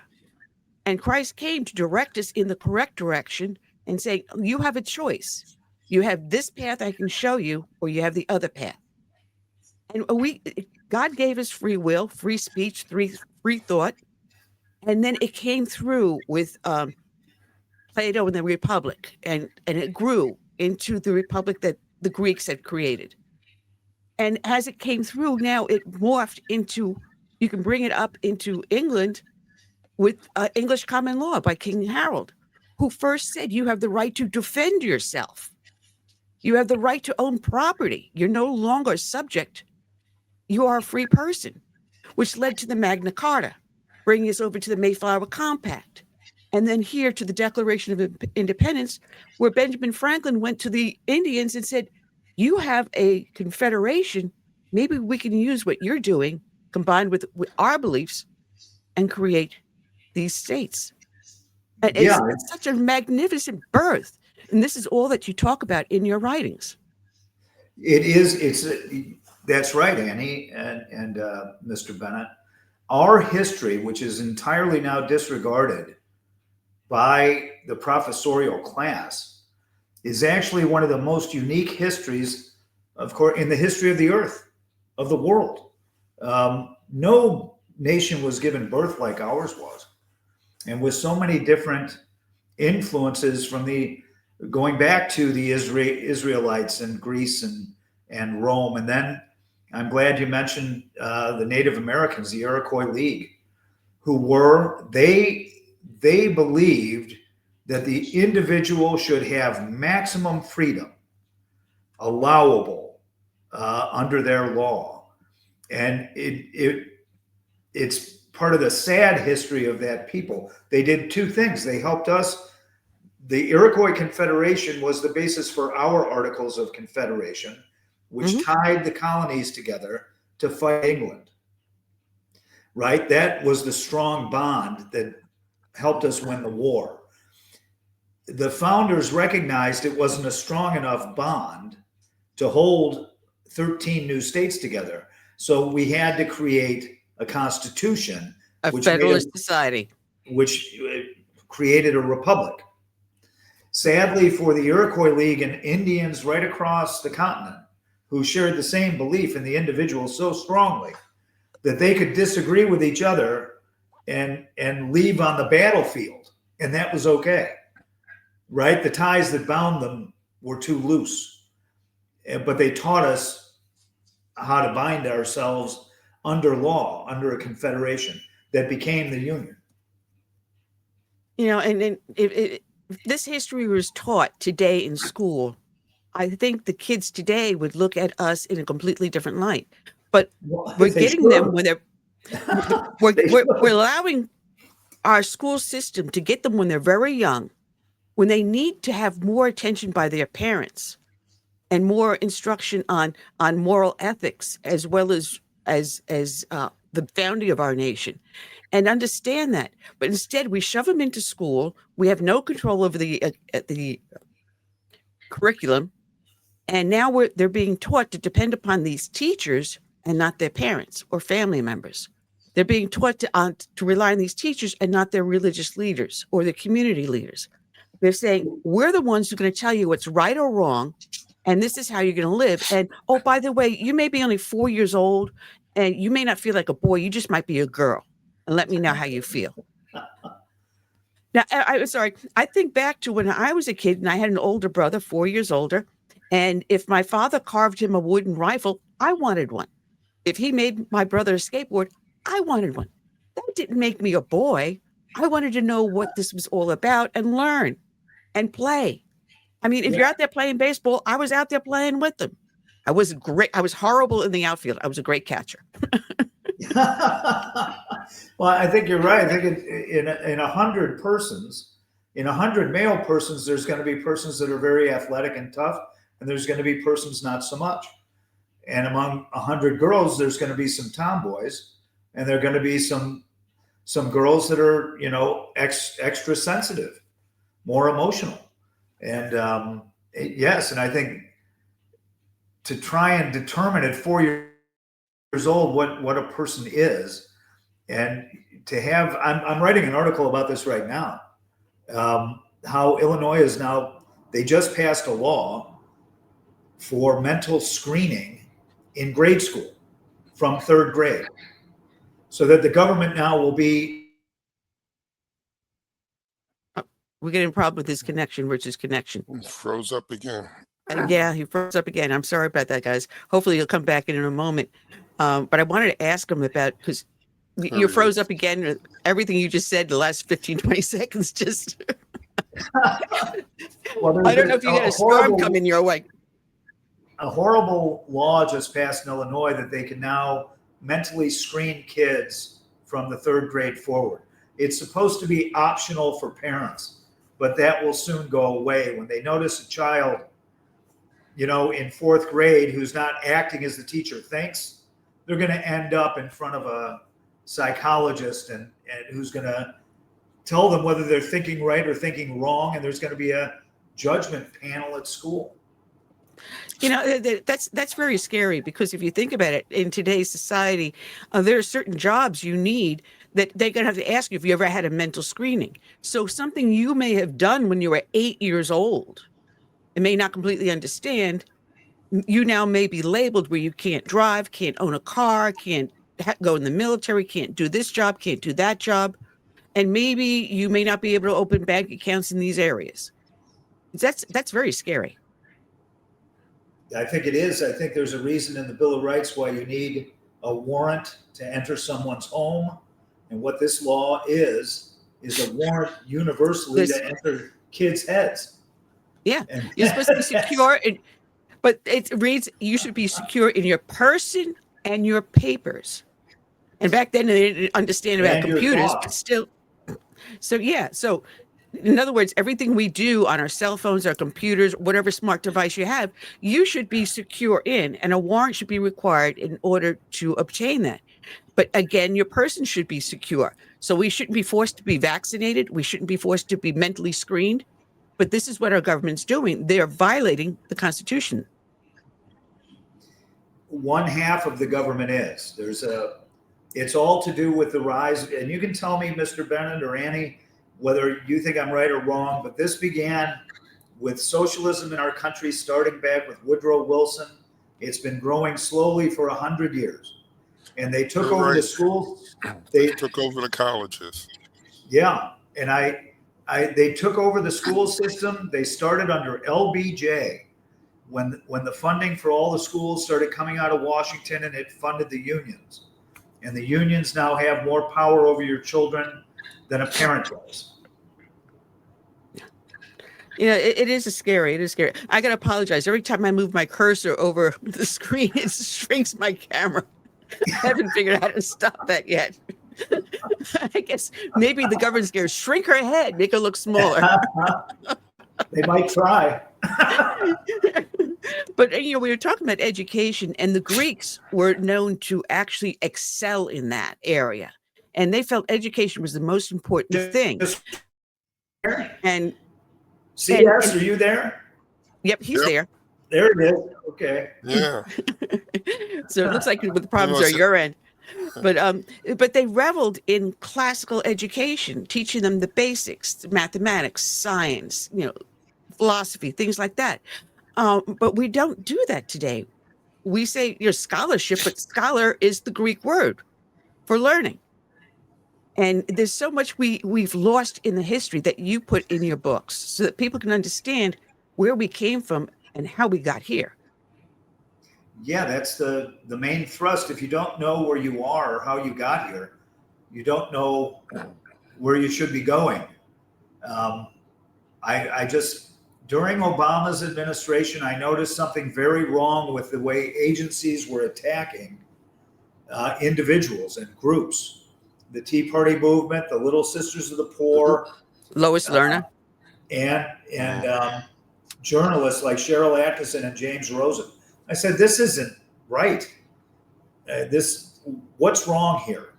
And Christ came to direct us in the correct direction and say, you have a choice. You have this path I can show you, or you have the other path. And God gave us free will, free speech, free thought. And then it came through with Plato and the Republic, and it grew into the Republic that the Greeks had created. And as it came through, now it morphed into, you can bring it up into England with English common law by King Harold, who first said you have the right to defend yourself. You have the right to own property. You're no longer a subject. You are a free person, which led to the Magna Carta, bringing us over to the Mayflower Compact. And then here to the Declaration of Independence, where Benjamin Franklin went to the Indians and said, you have a confederation. Maybe we can use what you're doing combined with our beliefs and create these states. And Yeah. it's such a magnificent birth. And this is all that you talk about in your writings. It is. That's right, Annie and Mr. Bennett. Our history, which is entirely now disregarded by the professorial class, is actually one of the most unique histories, of course, in the history of the earth, of the world. No nation was given birth like ours was, and with so many different influences from going back to the Israelites and Greece and Rome, and then I'm glad you mentioned the Native Americans, the Iroquois League, who they believed that the individual should have maximum freedom allowable under their law. And it's part of the sad history of that people. They did two things. They helped us. The Iroquois Confederation was the basis for our Articles of Confederation, which tied the colonies together to fight England. Right? That was the strong bond that helped us win the war. The founders recognized it wasn't a strong enough bond to hold 13 new states together. So we had to create a constitution, A federalist society, which created a republic. Sadly, for the Iroquois League and Indians right across the continent who shared the same belief in the individual so strongly that they could disagree with each other and leave on the battlefield, and that was okay, right? The ties that bound them were too loose, but they taught us how to bind ourselves under law, under a confederation that became the Union. You know, and if this history was taught today in school, I think the kids today would look at us in a completely different light. But we're getting them when we're allowing our school system to get them when they're very young, when they need to have more attention by their parents and more instruction on moral ethics, as well as the founding of our nation, and understand that. But instead, we shove them into school. We have no control over the curriculum, and now they're being taught to depend upon these teachers and not their parents or family members. They're being taught to rely on these teachers and not their religious leaders or their community leaders. They're saying, we're the ones who are going to tell you what's right or wrong, and this is how you're going to live. And, oh, by the way, you may be only 4 years old, and you may not feel like a boy. You just might be a girl. And let me know how you feel. Now, I'm sorry. I think back to when I was a kid, and I had an older brother, 4 years older, and if my father carved him a wooden rifle, I wanted one. If he made my brother a skateboard, I wanted one. That didn't make me a boy. I wanted to know what this was all about and learn and play. I mean, if you're out there playing baseball, I was out there playing with them. I was great. I was horrible in the outfield. I was a great catcher. Well, I think you're right. I think in 100 persons, in 100 male persons, there's going to be persons that are very athletic and tough, and there's going to be persons not so much. And among 100 girls, there's going to be some tomboys, and there are going to be some girls that are, extra sensitive, more emotional. And yes, and I think to try and determine at 4 years old what a person is, and to have, I'm writing an article about this right now, how Illinois is now, they just passed a law for mental screening in grade school from 3rd grade, so that the government now will be. We're getting a problem with his connection, Rich's connection. He froze up again. Yeah, he froze up again. I'm sorry about that, guys. Hopefully he'll come back in a moment. But I wanted to ask him about, because you froze up again. Everything you just said the last 15, 20 seconds just. Well, I don't know if you got a storm coming your way. A horrible law just passed in Illinois that they can now mentally screen kids from the 3rd grade forward. It's supposed to be optional for parents, but that will soon go away. When they notice a child, in fourth grade who's not acting as the teacher thinks, they're going to end up in front of a psychologist and who's going to tell them whether they're thinking right or thinking wrong, and there's going to be a judgment panel at school. That's very scary, because if you think about it, in today's society, there are certain jobs you need that they're going to have to ask you if you ever had a mental screening. So something you may have done when you were 8 years old and may not completely understand, you now may be labeled where you can't drive, can't own a car, can't go in the military, can't do this job, can't do that job. And maybe you may not be able to open bank accounts in these areas. That's very scary. I think it is. I think there's a reason in the Bill of Rights why you need a warrant to enter someone's home. And what this law is a warrant universally to enter kids' heads. Yeah, you're supposed to be secure, but it reads you should be secure in your person and your papers. And back then they didn't understand about And your computers, thoughts. but still. So in other words, everything we do on our cell phones, our computers, whatever smart device you have, you should be secure in, and a warrant should be required in order to obtain that. But again, your person should be secure. So we shouldn't be forced to be vaccinated. We shouldn't be forced to be mentally screened. But this is what our government's doing. They are violating the Constitution. One half of the government is. It's all to do with the rise, and you can tell me, Mr. Bennett or Annie, whether you think I'm right or wrong, but this began with socialism in our country, starting back with Woodrow Wilson. It's been growing slowly for 100 years. And they took over the schools. They took over the colleges. Yeah. And they took over the school system. They started under LBJ when the funding for all the schools started coming out of Washington, and it funded the unions. And the unions now have more power over your children than a parent does. It is scary. It is scary. I got to apologize. Every time I move my cursor over the screen, it shrinks my camera. I haven't figured out how to stop that yet. I guess maybe the government's going to shrink her head, make her look smaller. They might try. But, we were talking about education, and the Greeks were known to actually excel in that area. And they felt education was the most important thing. And CS, are you there? Yep, he's there. There it is. Okay. Yeah. So it looks like the problems are your end. But they reveled in classical education, teaching them the basics, mathematics, science, philosophy, things like that. But we don't do that today. We say scholarship, but scholar is the Greek word for learning. And there's so much we've lost in the history that you put in your books so that people can understand where we came from and how we got here. Yeah, that's the main thrust. If you don't know where you are or how you got here, you don't know where you should be going. I just, during Obama's administration, I noticed something very wrong with the way agencies were attacking individuals and groups. The Tea Party movement, the Little Sisters of the Poor, Lois Lerner, and journalists like Cheryl Atkinson and James Rosen. I said, this isn't right. What's wrong here?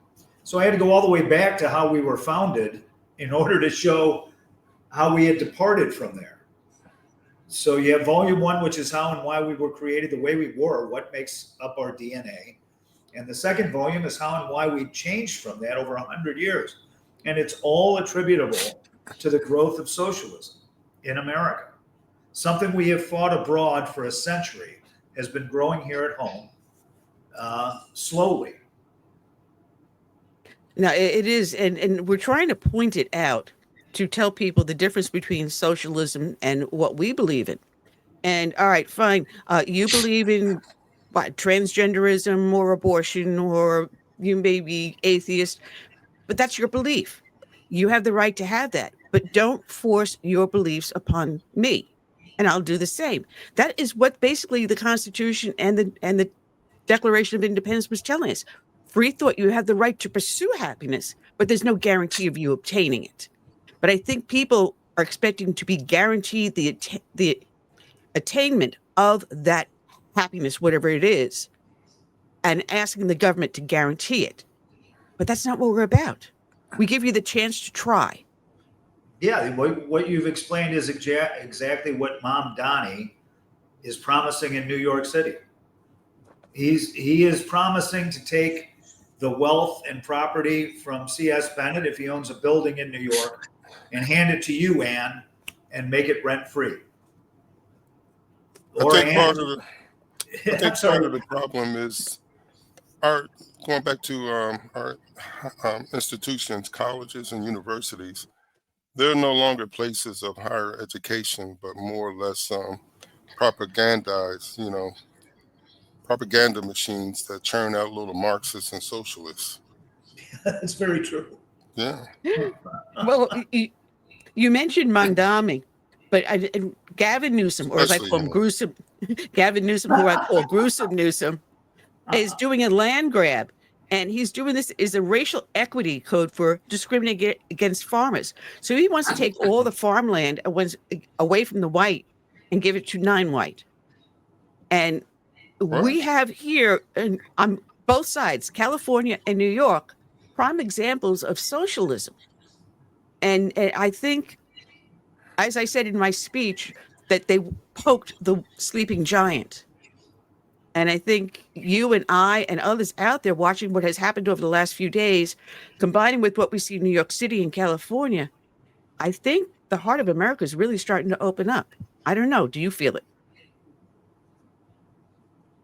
So I had to go all the way back to how we were founded in order to show how we had departed from there. So you have volume 1, which is how and why we were created the way we were, what makes up our DNA. And the second volume is how and why we changed from that over 100 years. And it's all attributable to the growth of socialism in America. Something we have fought abroad for a century has been growing here at home slowly. Now, it is, and we're trying to point it out to tell people the difference between socialism and what we believe in. And all right, fine. You believe in transgenderism or abortion, or you may be atheist, but that's your belief. You have the right to have that, but don't force your beliefs upon me, and I'll do the same. That is what basically the Constitution and the Declaration of Independence was telling us. free thought. You have the right to pursue happiness, but there's no guarantee of you obtaining it. But I think people are expecting to be guaranteed the attainment of that happiness, whatever it is, and asking the government to guarantee it. But that's not what we're about. We give you the chance to try. Yeah, what you've explained is exactly what Mom Donnie is promising in New York City. He is promising to take the wealth and property from C.S. Bennett, if he owns a building in New York, and hand it to you, Ann, and make it rent free. I think part of the problem is going back to our institutions, colleges and universities. They're no longer places of higher education, but more or less propagandized, propaganda machines that churn out little Marxists and socialists. That's very true. Yeah. Well, you mentioned Mondami, but Gavin Newsom, or as I call him, Gruesome, Gavin Newsom, who I call Gruesome Newsom, is doing a land grab. And he's doing this is a racial equity code for discriminating against farmers. So he wants to take all the farmland away from the white and give it to non-white. And we have here on both sides, California and New York, prime examples of socialism. And I think, as I said in my speech, that they poked the sleeping giant. And I think you and I and others out there watching what has happened over the last few days, combining with what we see in New York City and California, I think the heart of America is really starting to open up. I don't know. Do you feel it?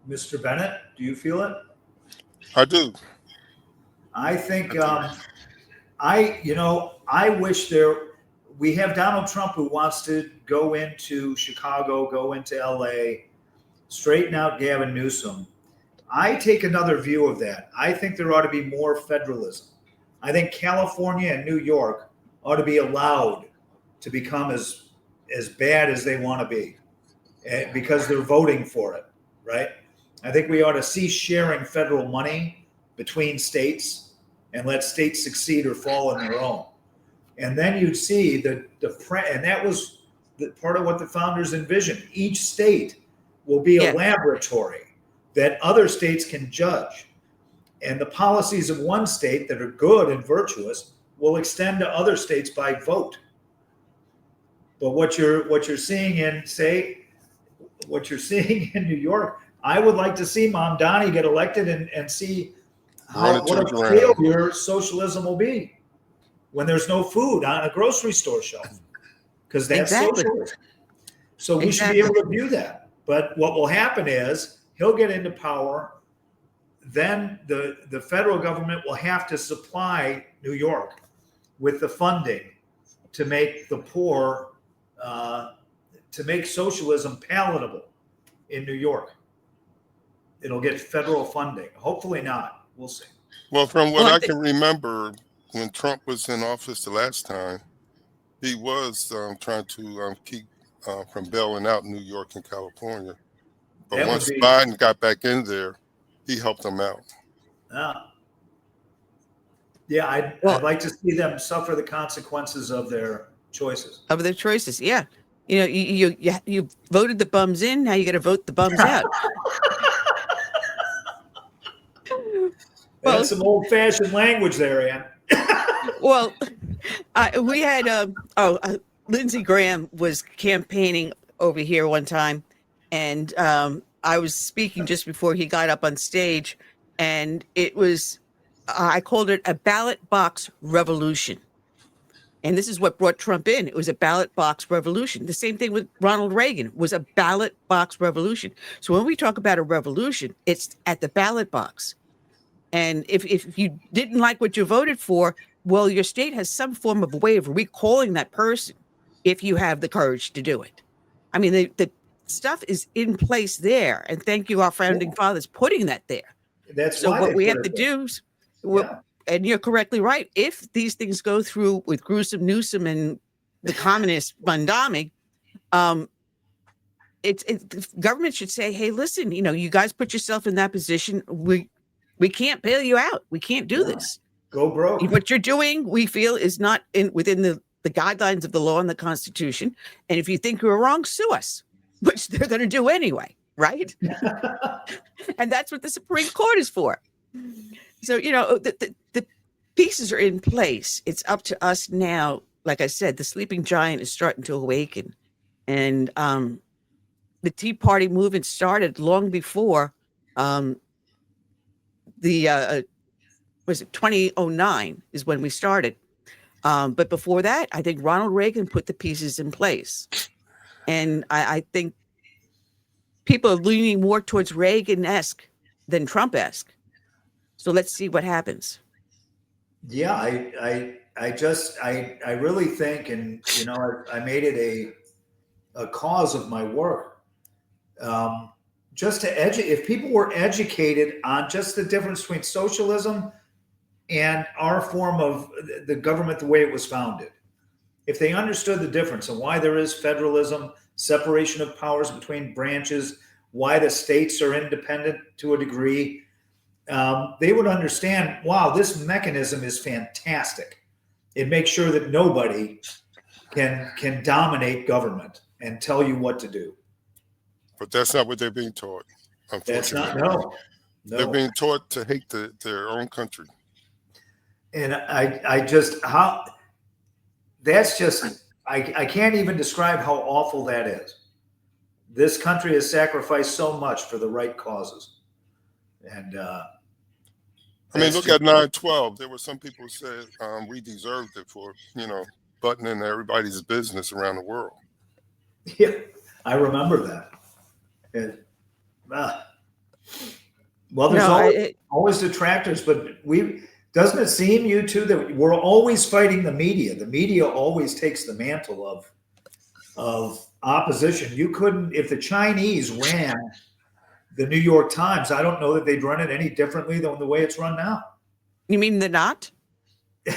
Mr. Bennett, do you feel it? I do. I think, I wish we have Donald Trump who wants to go into Chicago, go into LA, straighten out Gavin Newsom. I take another view of that. I think there ought to be more federalism. I think California and New York ought to be allowed to become as bad as they want to be because they're voting for it, right? I think we ought to cease sharing federal money between states and let states succeed or fall on their own. And then you'd see and that was part of what the founders envisioned. Each state will be a laboratory that other states can judge. And the policies of one state that are good and virtuous will extend to other states by vote. But what you're seeing in New York, I would like to see Mom Donnie get elected and see what a failure socialism will be when there's no food on a grocery store shelf, because that's socialism. So we should be able to view that. But what will happen is he'll get into power. Then the federal government will have to supply New York with the funding to make the poor, to make socialism palatable in New York. It'll get federal funding. Hopefully not. We'll see. Well, from what I can remember, when Trump was in office the last time, he was trying to keep from bailing out New York and California. But once Biden got back in there, he helped them out. Yeah, I'd like to see them suffer the consequences of their choices. Yeah. You voted the bums in. Now you got to vote the bums out. That's some old-fashioned language there, Ann. Well, we had Lindsey Graham was campaigning over here one time, and I was speaking just before he got up on stage, and it was I called it a ballot box revolution. And this is what brought Trump in. It was a ballot box revolution. The same thing with Ronald Reagan was a ballot box revolution. So when we talk about a revolution, it's at the ballot box. And if you didn't like what you voted for, well, your state has some form of way of recalling that person if you have the courage to do it. I mean, the stuff is in place there. And thank you, our founding fathers, putting that there. That's so why what they we put have to it do, and you're correctly right, if these things go through with Gruesome Newsom and the communist Mondami, the government should say, hey, listen, you guys put yourself in that position. We can't bail you out. We can't do this. Go broke. What you're doing, we feel, is not within the guidelines of the law and the Constitution. And if you think you're wrong, sue us, which they're going to do anyway, right? And that's what the Supreme Court is for. So, the pieces are in place. It's up to us now. Like I said, the sleeping giant is starting to awaken. And the Tea Party movement started long before was it 2009 is when we started. But before that, I think Ronald Reagan put the pieces in place. And I think people are leaning more towards Reagan-esque than Trump-esque. So let's see what happens. Yeah, I really think, and I made it a cause of my work, just to educate. If people were educated on just the difference between socialism and our form of the government, the way it was founded, if they understood the difference and why there is federalism, separation of powers between branches, why the states are independent to a degree, they would understand, wow, this mechanism is fantastic. It makes sure that nobody can dominate government and tell you what to do. But that's not what they're being taught, unfortunately. No. They're being taught to hate their own country. And I can't even describe how awful that is. This country has sacrificed so much for the right causes. And I mean, look at 9/12. There were some people who said we deserved it for, butting into everybody's business around the world. Yeah, I remember that. And, well, there's always detractors, but doesn't it seem, you two, that we're always fighting the media? The media always takes the mantle of opposition. You couldn't, if the Chinese ran the New York Times, I don't know that they'd run it any differently than the way it's run now. You mean they're not?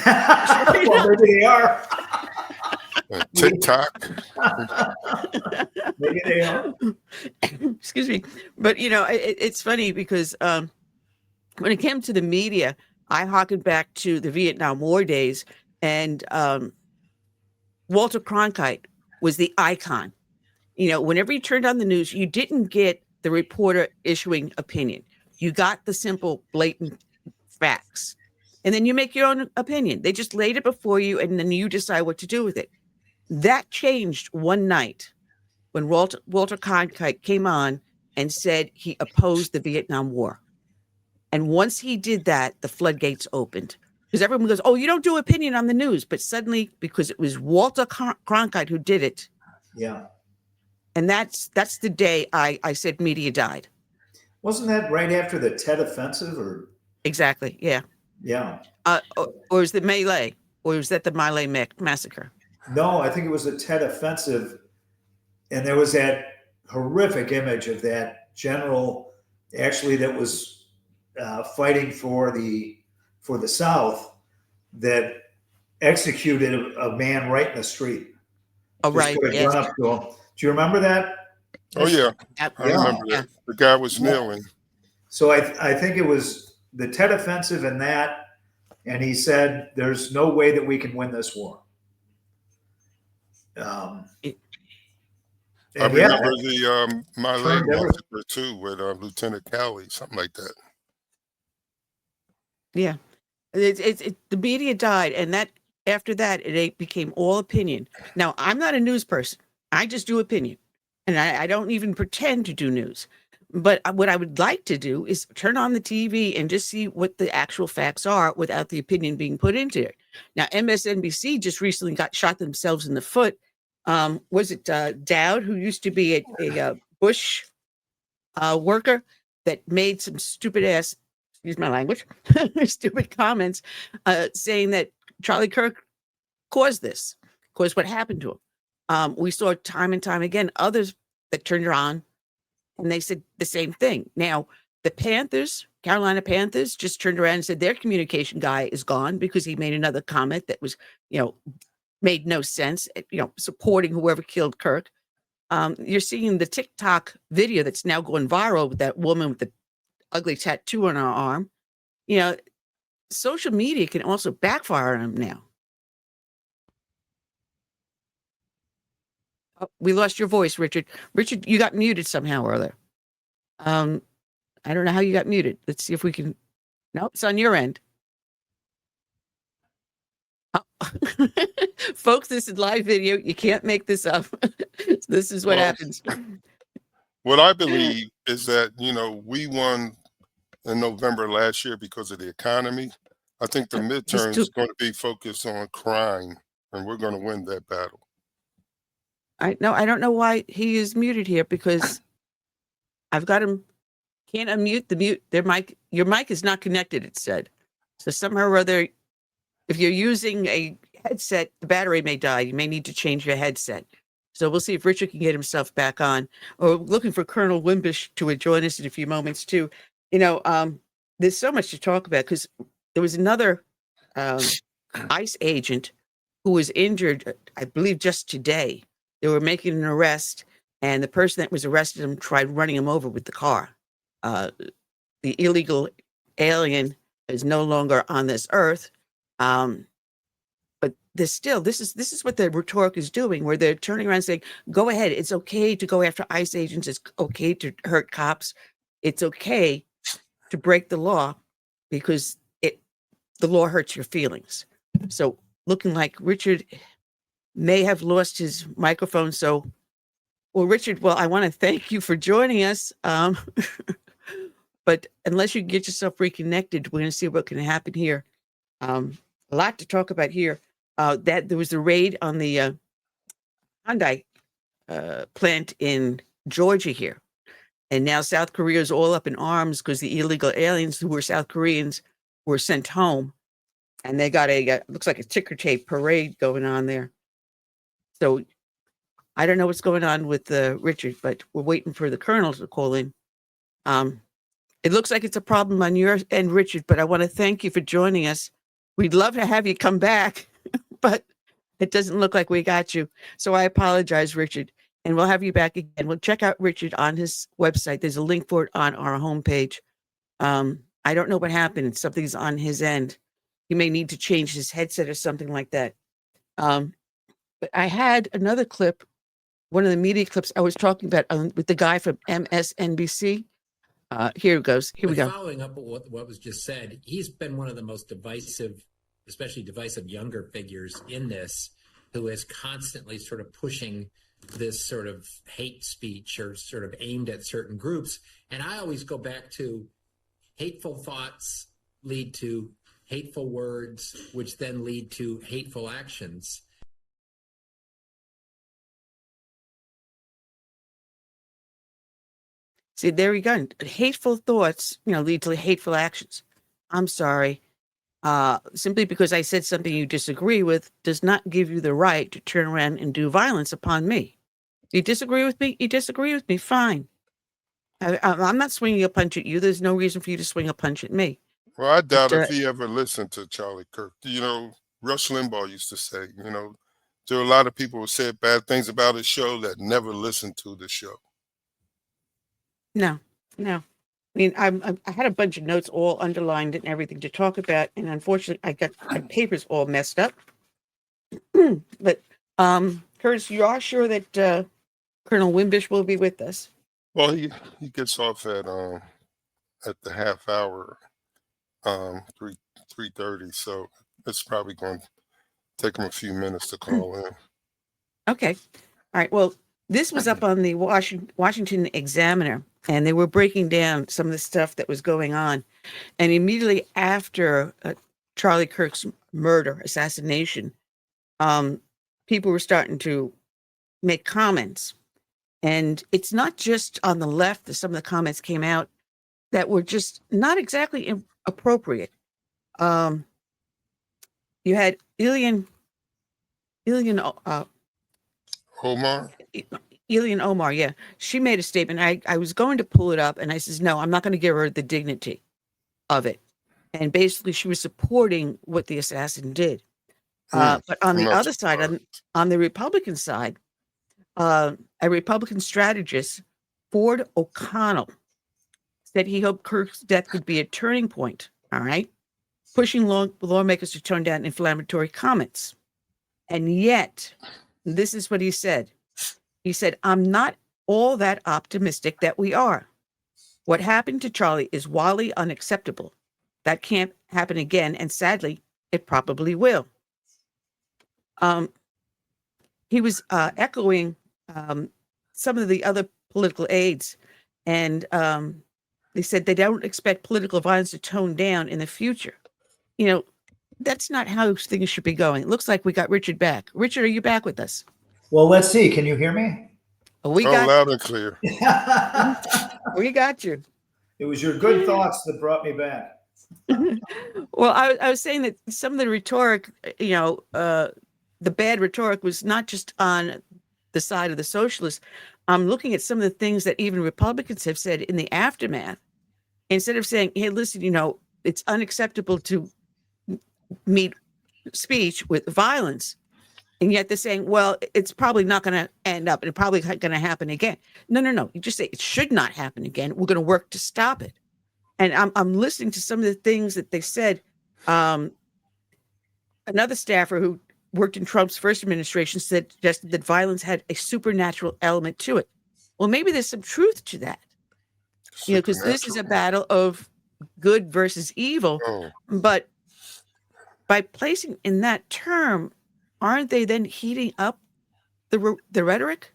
Well, maybe they are. TikTok. Maybe they are. Excuse me. But, it's funny because when it came to the media, I harkened back to the Vietnam War days, and Walter Cronkite was the icon. Whenever you turned on the news, you didn't get the reporter issuing opinion. You got the simple, blatant facts. And then you make your own opinion. They just laid it before you, and then you decide what to do with it. That changed one night when Walter Cronkite came on and said he opposed the Vietnam War. And once he did that, the floodgates opened. Because everyone goes, oh, you don't do opinion on the news. But suddenly, because it was Walter Cronkite who did it. Yeah. And that's the day I said media died. Wasn't that right after the Tet Offensive? Or exactly, yeah. Yeah. Or is it My Lai? Or was that the My Lai massacre? No, I think it was the Tet Offensive. And there was that horrific image of that general, actually, that was fighting for the South, that executed a man right in the street. Oh, right. Yes. Run up to him. Do you remember that? Oh, yeah. I remember that. The guy was kneeling. So I think it was the Tet Offensive and that, and he said, there's no way that we can win this war. I remember the My Lai massacre too, with Lieutenant Cowley, something like that. Yeah, the media died, and that after that it became all opinion. Now, I'm not a news person; I just do opinion, and I don't even pretend to do news. But what I would like to do is turn on the TV and just see what the actual facts are without the opinion being put into it. Now, MSNBC just recently shot themselves in the foot. Was it Dowd, who used to be a Bush worker, that made some stupid ass, excuse my language, stupid comments, saying that Charlie Kirk caused what happened to him. We saw time and time again others that turned around and they said the same thing. Now, the Panthers, Carolina Panthers, just turned around and said their communication guy is gone because he made another comment that was, made no sense, supporting whoever killed Kirk. You're seeing the TikTok video that's now going viral with that woman with the ugly tattoo on her arm. you know, social media can also backfire on them now. Oh, we lost your voice, Richard. Richard, you got muted somehow or other. I don't know how you got muted. Let's see if we can. No, it's on your end. Oh. Folks, this is live video. You can't make this up. This is what Well, happens. what I believe is that, we won in November last year because of the economy. I think the midterms is going to be focused on crime, and we're going to win that battle. I don't know why he is muted here because I've got him. Can't unmute the mute. Their mic. Your mic is not connected. It said. So somehow or other, if you're using a headset, the battery may die. You may need to change your headset. So we'll see if Richard can get himself back on. Or looking for Colonel Wimbish to join us in a few moments too. There's so much to talk about because there was another ICE agent who was injured, I believe, just today. They were making an arrest, and the person that was arrested him tried running him over with the car. The illegal alien is no longer on this earth. But this is what the rhetoric is doing, where they're turning around saying, go ahead. It's okay to go after ICE agents. It's okay to hurt cops. It's okay to break the law because the law hurts your feelings. So looking like Richard may have lost his microphone. So, Richard, I want to thank you for joining us. But unless you get yourself reconnected, we're going to see what can happen here. A lot to talk about here. That there was a raid on the Hyundai plant in Georgia here. And now South Korea is all up in arms because the illegal aliens who were South Koreans were sent home. And they got looks like a ticker tape parade going on there. So I don't know what's going on with Richard, but we're waiting for the colonel to call in. It looks like it's a problem on your end, Richard, but I want to thank you for joining us. We'd love to have you come back, but it doesn't look like we got you. So I apologize, Richard, and we'll have you back again. We'll check out Richard on his website. There's a link for it on our homepage. I don't know what happened. Something's on his end. He may need to change his headset or something like that. But I had another clip, one of the media clips I was talking about with the guy from MSNBC. Here it goes. Here we go. Following up what was just said, he's been one of the most divisive, especially divisive younger figures in this, who is constantly sort of pushing this sort of hate speech or sort of aimed at certain groups. And I always go back to hateful thoughts lead to hateful words, which then lead to hateful actions. See, there we go. Hateful thoughts, lead to hateful actions. I'm sorry. Simply because I said something you disagree with does not give you the right to turn around and do violence upon me. You disagree with me? You disagree with me? Fine. I'm not swinging a punch at you. There's no reason for you to swing a punch at me. Well, I doubt if he ever listened to Charlie Kirk. Rush Limbaugh used to say, there are a lot of people who said bad things about his show that never listened to the show. No. I mean, I had a bunch of notes all underlined and everything to talk about, and unfortunately, I got my papers all messed up. But, Curtis, you are sure that Colonel Wimbish will be with us? Well, he gets off at the half hour, 3:30, so it's probably going to take him a few minutes to call in. Okay. All right. Well, this was up on the Washington Examiner, and they were breaking down some of the stuff that was going on. And immediately after Charlie Kirk's assassination, people were starting to make comments. And it's not just on the left that some of the comments came out that were just not exactly appropriate. You had Ilhan Omar, yeah. She made a statement. I was going to pull it up, and I says, no, I'm not going to give her the dignity of it. And basically, she was supporting what the assassin did. But on the other side, on the Republican side, a Republican strategist, Ford O'Connell, said he hoped Kirk's death could be a turning point All right. Pushing lawmakers to tone down inflammatory comments. And yet, this is what he said. He said, I'm not all that optimistic that we are. What happened to Charlie is wildly unacceptable. That can't happen again, and sadly, it probably will. He was echoing some of the other political aides, and they said they don't expect political violence to tone down in the future. You know, that's not how things should be going. It looks like we got Richard back. Richard, are you back with us? Well, let's see. Can you hear me? We got loud and clear. We got you. It was your good thoughts that brought me back. Well, I was saying that some of the rhetoric, the bad rhetoric was not just on the side of the socialists. I'm looking at some of the things that even Republicans have said in the aftermath. Instead of saying, hey, listen, it's unacceptable to meet speech with violence. And yet they're saying, well, it's probably not going to end up and it's probably going to happen again. No. You just say it should not happen again. We're going to work to stop it. And I'm listening to some of the things that they said. Another staffer who worked in Trump's first administration suggested that violence had a supernatural element to it. Well, maybe there's some truth to that. Because this is a battle of good versus evil. But by placing in that term, aren't they then heating up the rhetoric?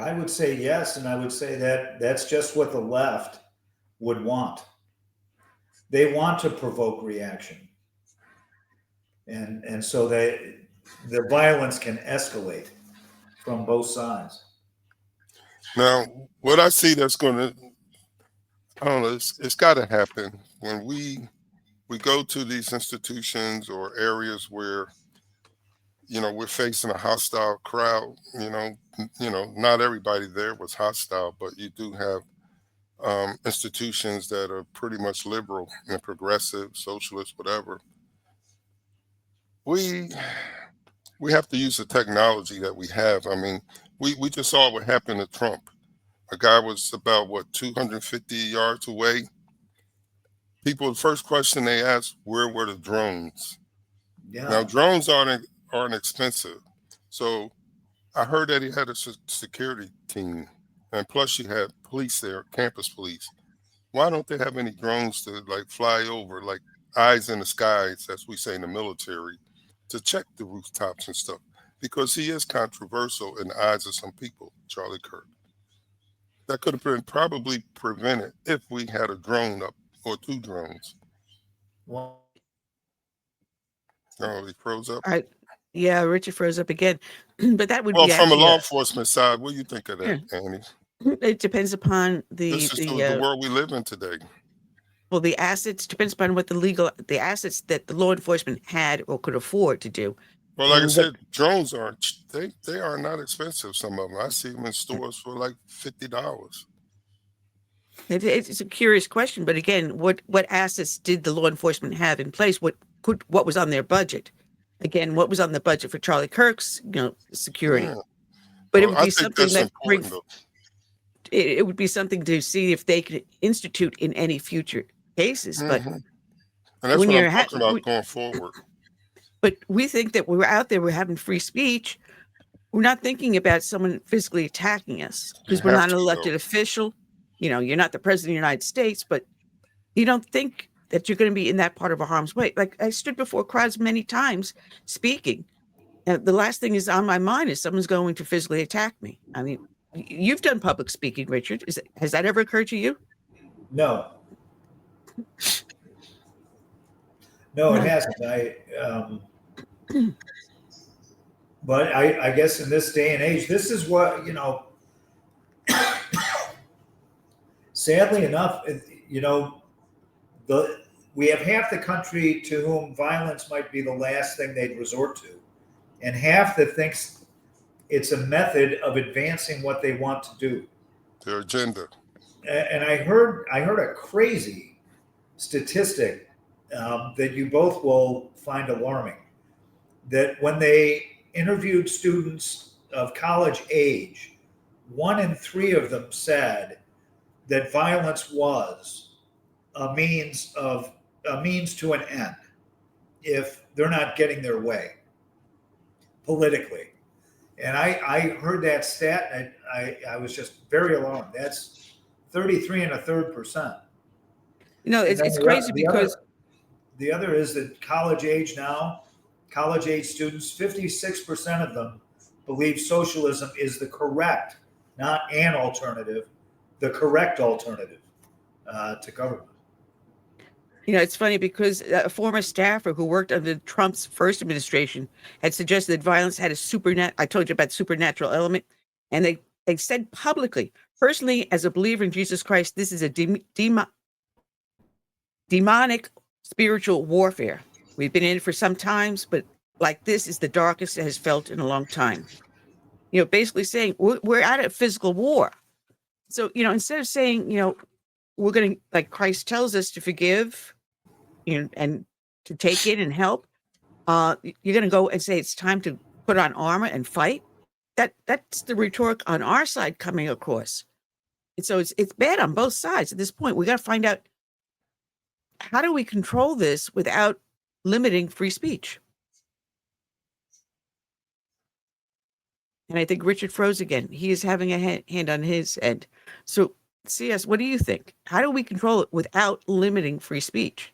I would say yes, and I would say that that's just what the left would want. They want to provoke reaction. And so the violence can escalate from both sides. Now, what I see that's going to, I don't know, it's got to happen when we go to these institutions or areas where, we're facing a hostile crowd. Not everybody there was hostile, but you do have institutions that are pretty much liberal and progressive, socialist, whatever. We have to use the technology that we have. I mean, we just saw what happened to Trump. A guy was about 250 yards away. People, the first question they asked, where were the drones? Yeah. Now, drones aren't expensive. So I heard that he had a security team, and plus you had police there, campus police. Why don't they have any drones to fly over, like eyes in the skies, as we say in the military, to check the rooftops and stuff? Because he is controversial in the eyes of some people, Charlie Kirk. That could have been probably prevented if we had a drone up or two drones. Well, he froze up. Yeah, Richard froze up again. But that would be from a actually law enforcement side. What do you think of that, Annie? It depends upon This is the world we live in today. Well, the assets depends upon what the assets that the law enforcement had or could afford to do. Well, like I said, drones they are not expensive. Some of them I see them in stores for like $50. It's a curious question, but again, what assets did the law enforcement have in place? What was on their budget? Again, what was on the budget for Charlie Kirk's security? Yeah. But it would be something that it would be something to see if they could institute in any future cases. But and that's what I'm talking about going forward. But we think that we're out there, we're having free speech. We're not thinking about someone physically attacking us because we're not an elected official. You're not the president of the United States, but you don't think that you're going to be in that part of a harm's way. Like I stood before crowds many times speaking. And the last thing is on my mind is someone's going to physically attack me. I mean, you've done public speaking, Richard. Has that ever occurred to you? No. No, it hasn't. But I guess in this day and age, this is what, sadly enough, we have half the country to whom violence might be the last thing they'd resort to, and half that thinks it's a method of advancing what they want to do. Their agenda. And I heard a crazy statistic that you both will find alarming, that when they interviewed students of college age, 1 in 3 of them said that violence was a means to an end if they're not getting their way politically. And I heard that stat, and I was just very alarmed. That's 33.33%. You know, And then it's crazy because the other is that college age students, 56% of them believe socialism is the correct, not an alternative, the correct alternative to government. you know, it's funny because a former staffer who worked under Trump's first administration had suggested that violence had a I told you about supernatural element, and they said publicly, personally, as a believer in Jesus Christ, this is a demonic spiritual warfare. We've been in it for some times, but like this is the darkest it has felt in a long time. You know, basically saying we're at a physical war. So, you know, instead of saying, you know, we're going to, like Christ tells us to forgive, you know, and to take in and help, you're going to go and say it's time to put on armor and fight. That's the rhetoric on our side coming across. And so it's bad on both sides at this point. We got to find out, how do we control this without limiting free speech? And I think Richard froze again. He is having a hand on his end. So, CS, what do you think? How do we control it without limiting free speech?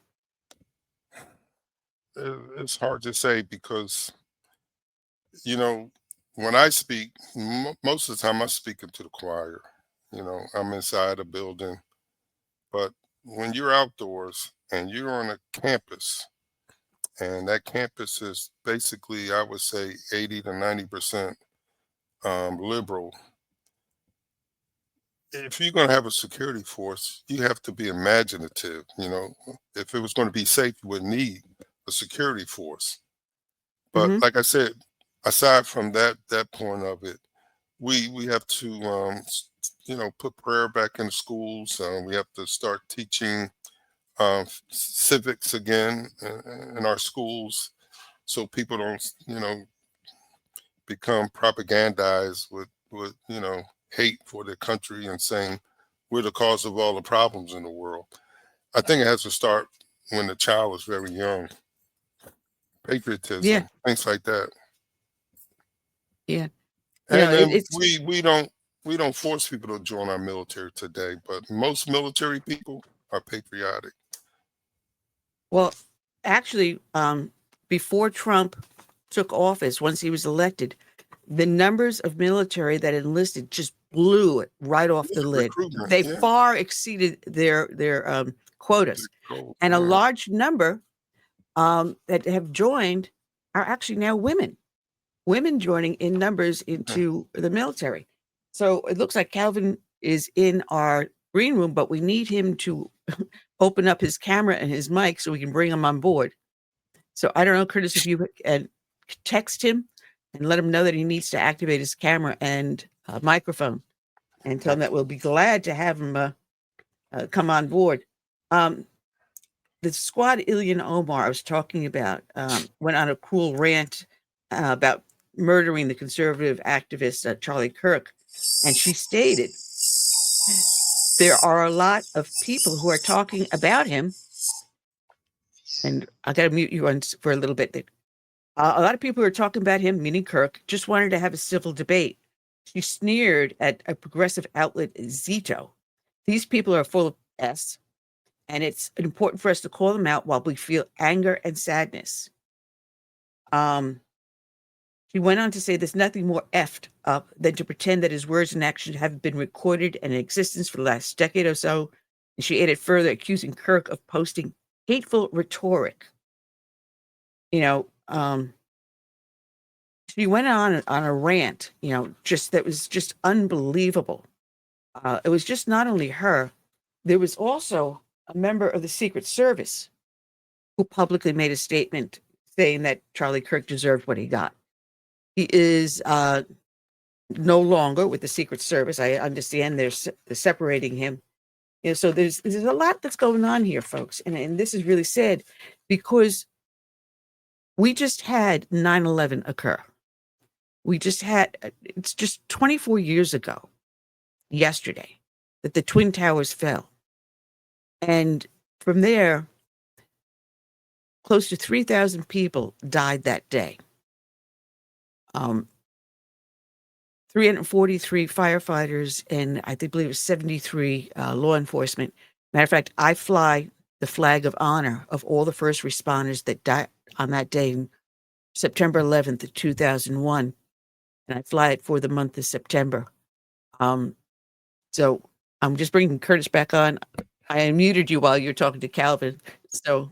It's hard to say because, you know, when I speak, most of the time I'm speaking to the choir. You know, I'm inside a building. But when you're outdoors and you're on a campus, and that campus is basically, I would say, 80 to 90% liberal. If you're going to have a security force, you have to be imaginative. You know, if it was going to be safe, you would need a security force. But like I said, aside from that point of it, we have to, you know, put prayer back in schools. We have to start teaching civics again in our schools, so people don't, you know, become propagandized with you know, hate for their country and saying we're the cause of all the problems in the world. I think it has to start when the child is very young. Patriotism, things like that. Yeah. And then we don't force people to join our military today, but most military people are patriotic. Well, actually, before Trump took office, once he was elected, the numbers of military that enlisted just blew it right off the lid. They far exceeded their quotas, and a large number that have joined are actually now women. Women joining in numbers into the military. So it looks like Calvin is in our green room, but we need him to open up his camera and his mic so we can bring him on board. So I don't know, Curtis, if you text him and let him know that he needs to activate his camera and microphone, and tell him that we'll be glad to have him come on board. The squad Ilhan Omar I was talking about went on a cruel rant about murdering the conservative activist Charlie Kirk, and she stated, there are a lot of people who are talking about him, and I got to mute you for a little bit. A lot of people who are talking about him, meaning Kirk, just wanted to have a civil debate. She sneered at a progressive outlet, Zito. These people are full of S, and it's important for us to call them out while we feel anger and sadness. She went on to say there's nothing more effed up than to pretend that his words and actions have been recorded and in existence for the last decade or so. And she added further, accusing Kirk of posting hateful rhetoric. You know, she went on a rant, you know, that was just unbelievable. It was just not only her, there was also a member of the Secret Service who publicly made a statement saying that Charlie Kirk deserved what he got. He is no longer with the Secret Service. I understand they're separating him. You know, so there's a lot that's going on here, folks. And this is really sad because we just had 9/11 occur. We just had, it's just 24 years ago, yesterday. that the Twin Towers fell. And from there, close to 3,000 people died that day. 343 firefighters and I believe it was 73 law enforcement. Matter of fact, I fly the flag of honor of all the first responders that died on that day, September 11th of 2001, and I fly it for the month of September. So I'm just bringing Curtis back on. I unmuted you while you're talking to Calvin. So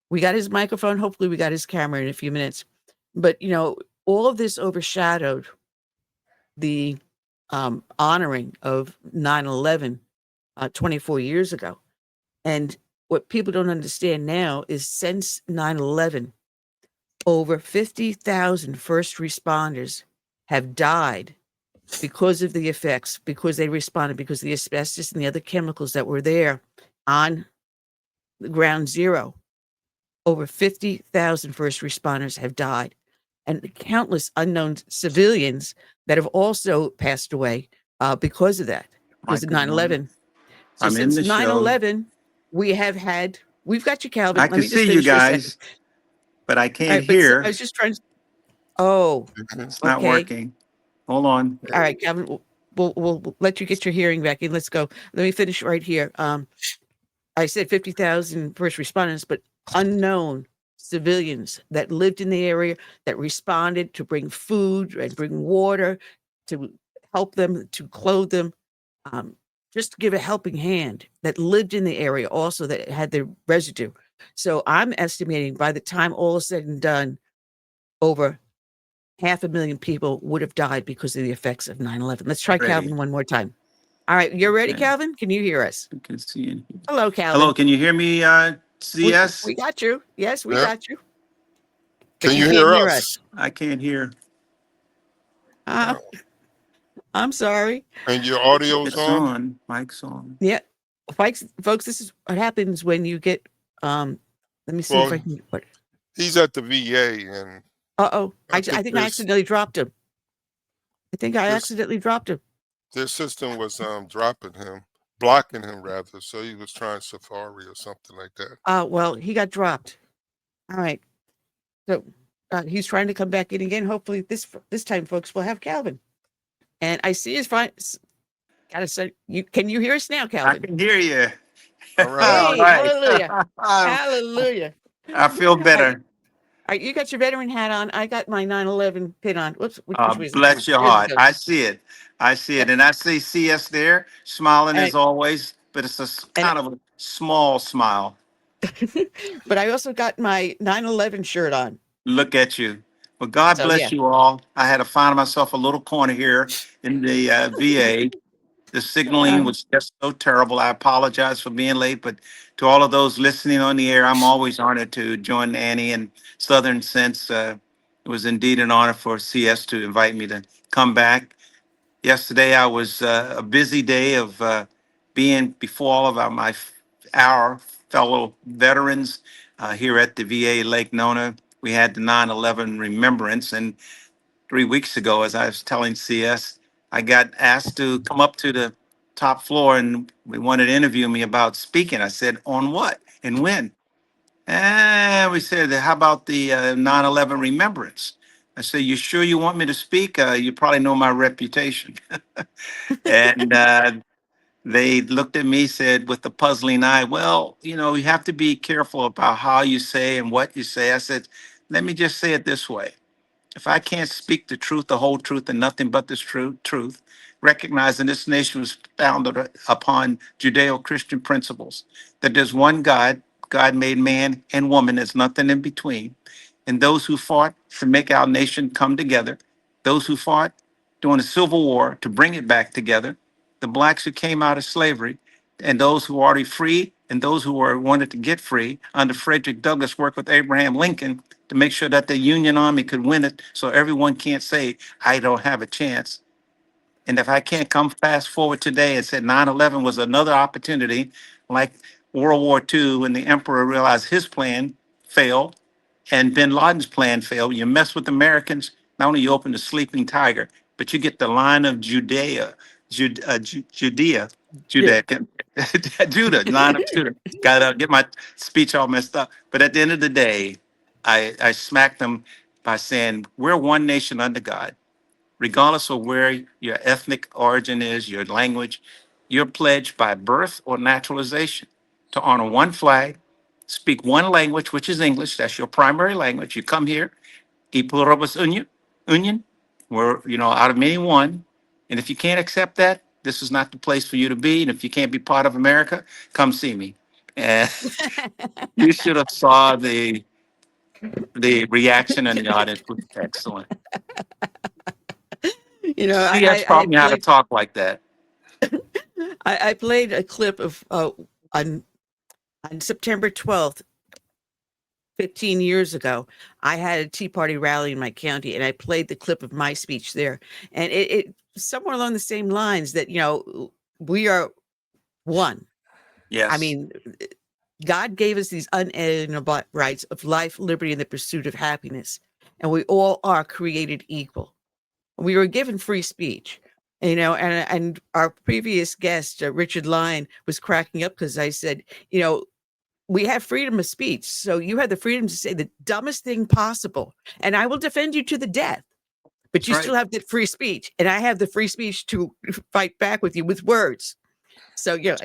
we got his microphone. Hopefully we got his camera in a few minutes. But, all of this overshadowed the honoring of 9/11 24 years ago. And what people don't understand now is since 9/11, over 50,000 first responders have died because of the effects, because they responded, because of the asbestos and the other chemicals that were there on the ground zero. Over 50,000 first responders have died, and countless unknown civilians that have also passed away because of that, because of 9/11. So I'm in since the show. 9/11, we've got you, Calvin. I Let can me just see you finish for a second. guys, but I All can't right, but I hear. was just trying to. Oh, It's not okay. working. Hold on. All right, Calvin, we'll let you get your hearing back in. Let's go. Let me finish right here. I said 50,000 first responders, but unknown civilians that lived in the area, that responded to bring food and bring water, to help them, to clothe them, just to give a helping hand, that lived in the area also, that had the residue. So I'm estimating by the time all is said and done, over 500,000 people would have died because of the effects of 9/11. Let's try Ready. Calvin one more time. All right, you're ready, Okay. Calvin? Can you hear us? I can see you. Hello, Calvin. Hello, can you hear me, CS? We got you. Yes, we Yeah. got you. But Can you you can't hear hear us? I can't hear. I'm sorry. And your audio's It's on? on. Mic's on. Yeah. Folks, this is what happens when you get let me see if Well, I can what he's at the VA, and uh-oh. I think I there's accidentally dropped him. I think I this accidentally dropped him. their system was dropping him, blocking him rather. So he was trying Safari or something like that. Well, he got dropped. All right. So he's trying to come back in again. Hopefully this time, folks, we'll have Calvin. And I see his fine. Gotta say, can you hear us now, I Calvin? can hear you. All right. All Hey, right. hallelujah. Hallelujah. I feel All better. right, you got your veteran hat on. I got my 9/11 pin on. Whoops, which way is it? Bless your There's the heart. go. I see it. I see it. Yep. And I see CS there, smiling And as always, but it's a and kind of a small smile. but I also got my 9/11 shirt on. Look at you. Well, God So yeah. bless you all. I had to find myself a little corner here in the VA. The signaling was just so terrible. I apologize for being late, but to all of those listening on the air, I'm always honored to join Annie and Southern Sense. It was indeed an honor for CS to invite me to come back. Yesterday, I was a busy day of being before all of our fellow veterans here at the VA Lake Nona. We had the 9/11 remembrance, and 3 weeks ago, as I was telling CS, I got asked to come up to the top floor and we wanted to interview me about speaking. I said, on what and when? And we said, how about the 9/11 remembrance? I said, you sure you want me to speak? You probably know my reputation. And they looked at me, said with a puzzling eye, well, you have to be careful about how you say and what you say. I said, let me just say it this way. If I can't speak the truth, the whole truth, and nothing but the truth, recognizing this nation was founded upon Judeo-Christian principles, that there's one God, God made man and woman, there's nothing in between. And those who fought to make our nation come together, those who fought during the Civil War to bring it back together, the blacks who came out of slavery, and those who were already free, and those who were wanted to get free under Frederick Douglass worked with Abraham Lincoln to make sure that the Union Army could win it so everyone can't say, I don't have a chance. And if I can't come fast forward today and say 9/11 was another opportunity, like World War II, when the emperor realized his plan failed and bin Laden's plan failed, you mess with Americans, not only you open the sleeping tiger, but you get the line of Judea, Judea Judah, Judah, line of Judah. Got to get my speech all messed up. But at the end of the day, I smacked them by saying, we're one nation under God. Regardless of where your ethnic origin is, your language, you're pledged by birth or naturalization to honor one flag, speak one language, which is English. That's your primary language. You come here, y pluribus union. We're, out of many one. And if you can't accept that, this is not the place for you to be. And if you can't be part of America, come see me. And you should have saw the reaction in the audience was excellent. CS I taught me how to played talk like that. I played a clip of on September 12th, 15 years ago. I had a Tea Party rally in my county, and I played the clip of my speech there. And it somewhere along the same lines that, we are one. I Yes. mean, God gave us these unalienable rights of life, liberty, and the pursuit of happiness. And we all are created equal. We were given free speech, and our previous guest, Richard Lyon, was cracking up because I said, we have freedom of speech. So you have the freedom to say the dumbest thing possible, and I will defend you to the death. But you That's still right. have the free speech, and I have the free speech to fight back with you with words. So you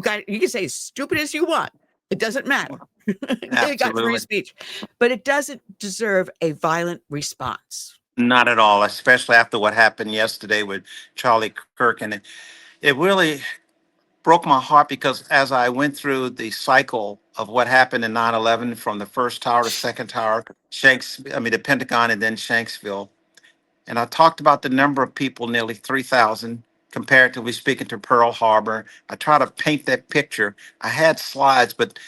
can say as stupid as you want. It doesn't matter. You got free Absolutely. speech, but it doesn't deserve a violent response. Not at all, especially after what happened yesterday with Charlie Kirk. And it really broke my heart because as I went through the cycle of what happened in 9/11 from the first tower to second tower, the Pentagon and then Shanksville. And I talked about the number of people, nearly 3,000, comparatively speaking to Pearl Harbor. I try to paint that picture. I had slides, but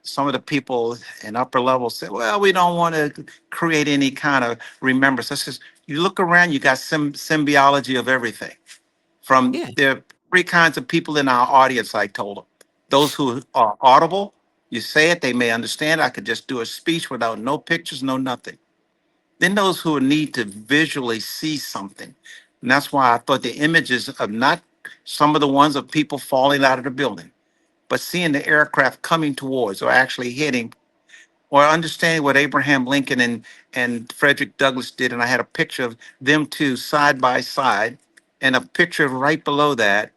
some of the people in upper levels said, well, we don't want to create any kind of remembrance. I says, you look around, you got some symbiology of everything. From Yeah. there are three kinds of people in our audience, I told them. Those who are audible, you say it, they may understand. I could just do a speech without no pictures, no nothing. Then those who need to visually see something. And that's why I thought the images of not some of the ones of people falling out of the building, but seeing the aircraft coming towards or actually hitting, or understanding what Abraham Lincoln and Frederick Douglass did. And I had a picture of them two side by side, and a picture right below that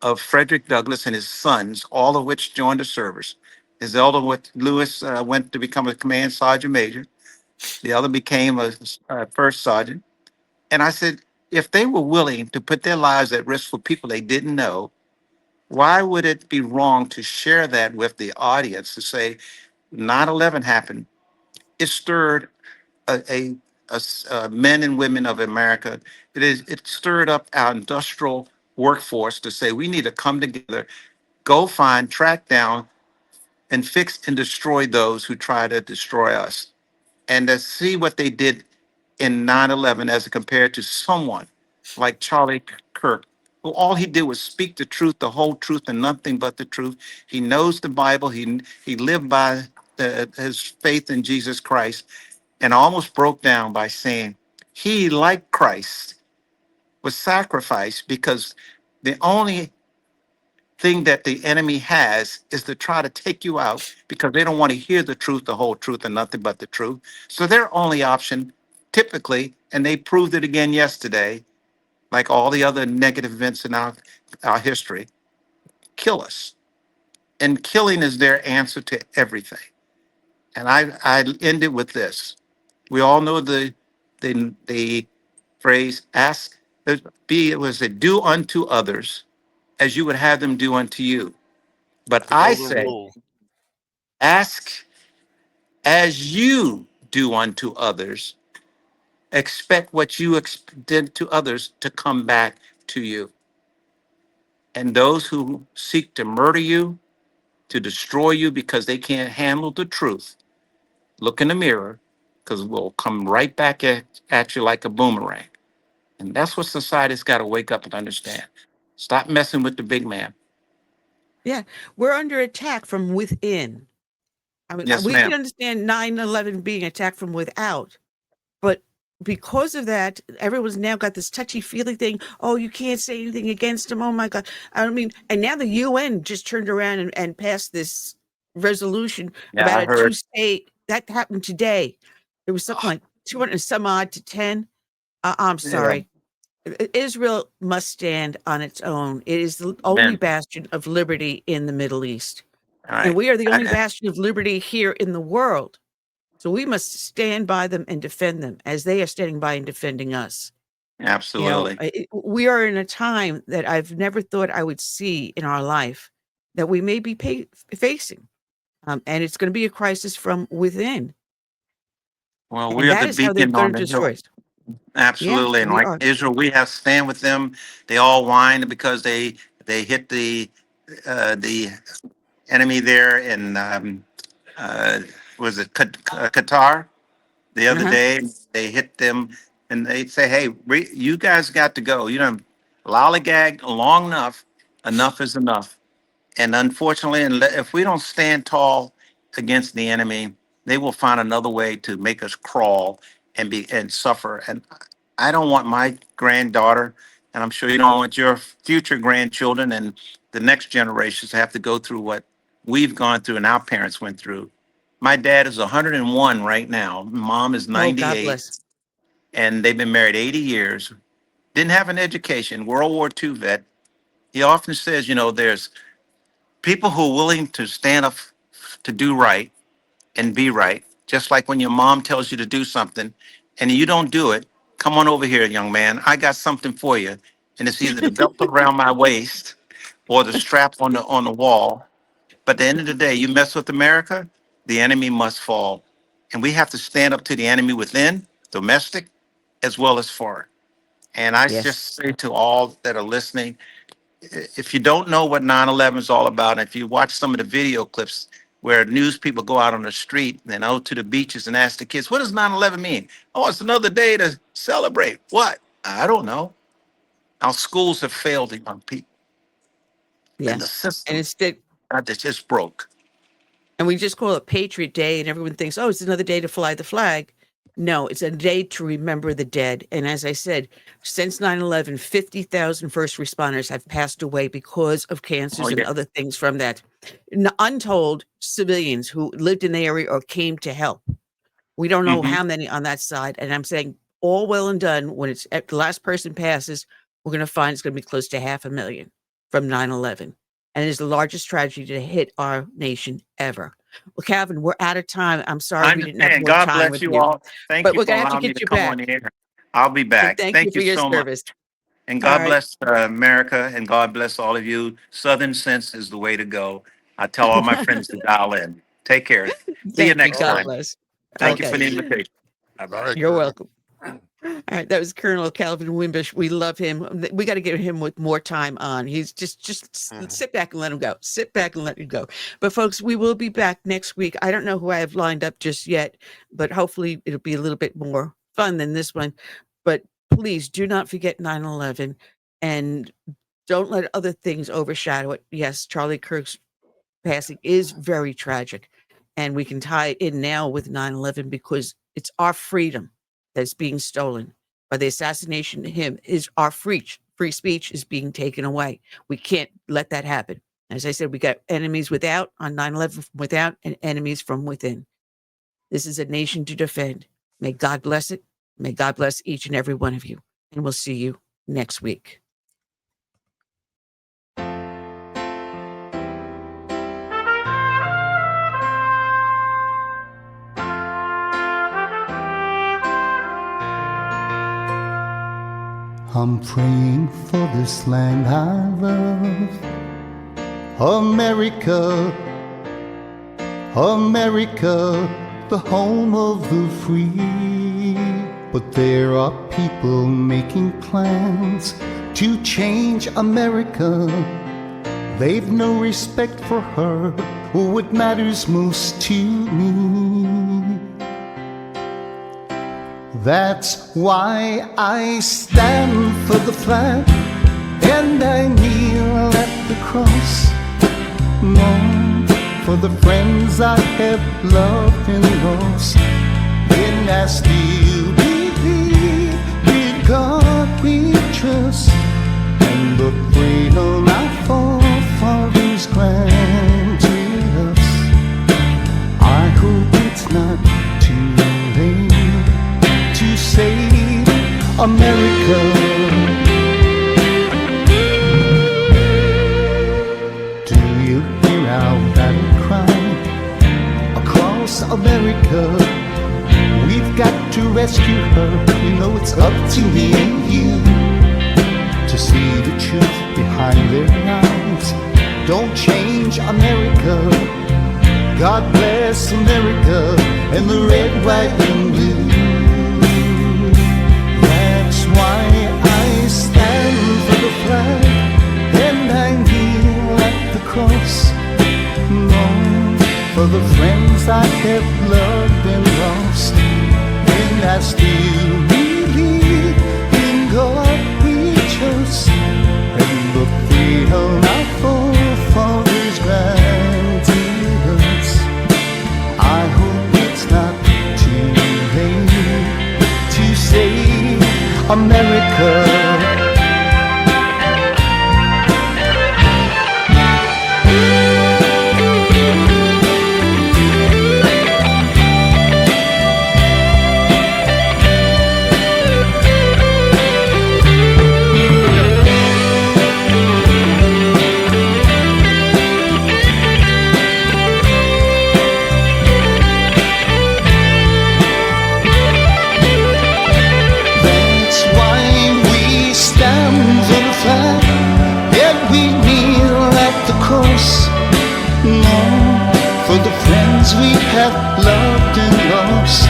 of Frederick Douglass and his sons, all of which joined the service. His elder, Lewis, went to become a command sergeant major. The other became a first sergeant. And I said, if they were willing to put their lives at risk for people they didn't know, why would it be wrong to share that with the audience to say 9/11 happened? It stirred men and women of America. It stirred up our industrial workforce to say we need to come together, go find, track down, and fix and destroy those who try to destroy us. And to see what they did in 9/11 as compared to someone like Charlie Kirk, who all he did was speak the truth, the whole truth, and nothing but the truth. He knows the Bible. He lived by his faith in Jesus Christ, and almost broke down by saying he, like Christ, was sacrificed because the only thing that the enemy has is to try to take you out because they don't want to hear the truth, the whole truth, and nothing but the truth. So their only option, typically, and they proved it again yesterday, like all the other negative events in our history, kill us. And killing is their answer to everything. And I end it with this. We all know the phrase ask be it was a do unto others as you would have them do unto you. But The I golden say rule. ask as you do unto others, expect what you did to others to come back to you. And those who seek to murder you, to destroy you because they can't handle the truth, look in the mirror because we'll come right back at you like a boomerang. And that's what society's got to wake up and understand. Stop messing with the big man. Yeah, we're under attack from within. I mean, Yes, we can ma'am. understand 9/11 being attacked from without, but because of that, everyone's now got this touchy-feely thing. Oh, you can't say anything against him. Oh my God. I mean, and now the UN just turned around and passed this resolution Yeah, about I a heard. two-state. That happened today. It was something like 200 and some odd to 10. I'm Yeah, sorry. Israel must stand on its own. It is the only man. bastion of liberty in the Middle East. All And right. we are the only bastion of liberty here in the world. So we must stand by them and defend them as they are standing by and defending us. You know, Absolutely. we are in a time that I've never thought I would see in our life that we may be facing. And it's going to be a crisis from within. Well, And we are that the is how they're beacon going on to the destroy hill. us. Yeah, Absolutely. And we like are. Israel, we have to stand with them. They all whined because they hit the enemy there in was it Qatar the other Uh-huh. day. They hit them and they say, "Hey, you guys got to go. You know, lollygag long enough. Enough is enough." And unfortunately, if we don't stand tall against the enemy, they will find another way to make us crawl and suffer. And I don't want my granddaughter, and I'm sure you don't want your future grandchildren and the next generations to have to go through what we've gone through and our parents went through. My dad is 101 right now. Mom is Oh, God 98, bless. and they've been married 80 years. Didn't have an education, World War II vet. He often says, you know, there's people who are willing to stand up to do right and be right, just like when your mom tells you to do something and you don't do it. Come on over here, young man. I got something for you. And it's either the belt around my waist or the strap on the wall. But at the end of the day, you mess with America, the enemy must fall. And we have to stand up to the enemy within, domestic, as well as foreign. And I Yes. just say to all that are listening, if you don't know what 9/11 is all about, and if you watch some of the video clips where news people go out on the street and out to the beaches and ask the kids, what does 9/11 mean? Oh, it's another day to celebrate. What? I don't know. Our schools have failed the young people, Yeah. and the And system instead, that just broke. and we just call it Patriot Day, and everyone thinks, oh, it's another day to fly the flag. No, it's a day to remember the dead. And as I said, since 9/11, 50,000 first responders have passed away because of cancers Oh, and yeah. other things from that. Untold civilians who lived in the area or came to help. We don't know Mhm. how many on that side. And I'm saying all well and done, when it's the last person passes, we're going to find it's going to be close to 500,000 from 9/11. And it is the largest tragedy to hit our nation ever. Well, Calvin, we're out of time. I'm sorry I we didn't have understand. more God time bless with you you, all. Thank but you we're for going to have to allowing me get to you come on back. the air. I'll be And back. thank you Thank for you your so much. service. And All God right. bless America, and God bless all of you. Southern sense is the way to go. I tell all my friends to dial in. Take care. See you Thank you. next God time. bless. Thank you for Okay. the invitation. All right, You're Colonel. welcome. All right, that was Colonel Calvin Wimbish. We love him. We got to get him with more time on. He's just sit back and let him go. Sit back and let him go. But folks, we will be back next week. I don't know who I have lined up just yet, but hopefully it'll be a little bit more fun than this one. But please do not forget 9/11 and don't let other things overshadow it. Yes, Charlie Kirk's passing is very tragic, and we can tie it in now with 9/11 because it's our freedom that's being stolen by the assassination of him. Is our free speech is being taken away. We can't let that happen. As I said, we got enemies without on 9/11 from without and enemies from within. This is a nation to defend. May God bless it. May God bless each and every one of you. And we'll see you next week. I'm praying for this land I love, America, America, the home of the free. But there are people making plans to change America. They've no respect for her or what matters most to me. That's why I stand for the flag and I kneel at the cross. Mourn for the friends I have loved and lost. And I still believe God we trust, and the freedom our forefathers granted us. I hope it's not too late to save America. Do you hear our battle cry across America? We've got to rescue her. You know it's up to me and you to see the truth behind their lies. Don't change America. God bless America and the red, white, and blue. That's why I stand for the flag and I kneel at the cross. Lord, for the friends I have loved and lost. And I still believe in God we trust, and the freedom our forefathers granted us. I hope it's not too late to save America. For the friends we have loved and lost,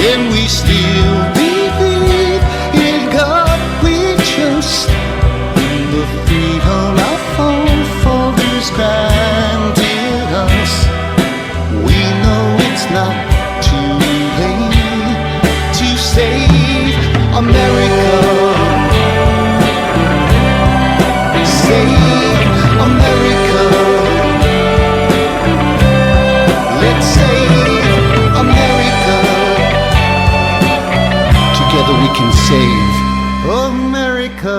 and we still believe in God we trust, in the freedom our forefathers granted us. We know it's not too late to save America. Save America. Let's save America. Together we can save America.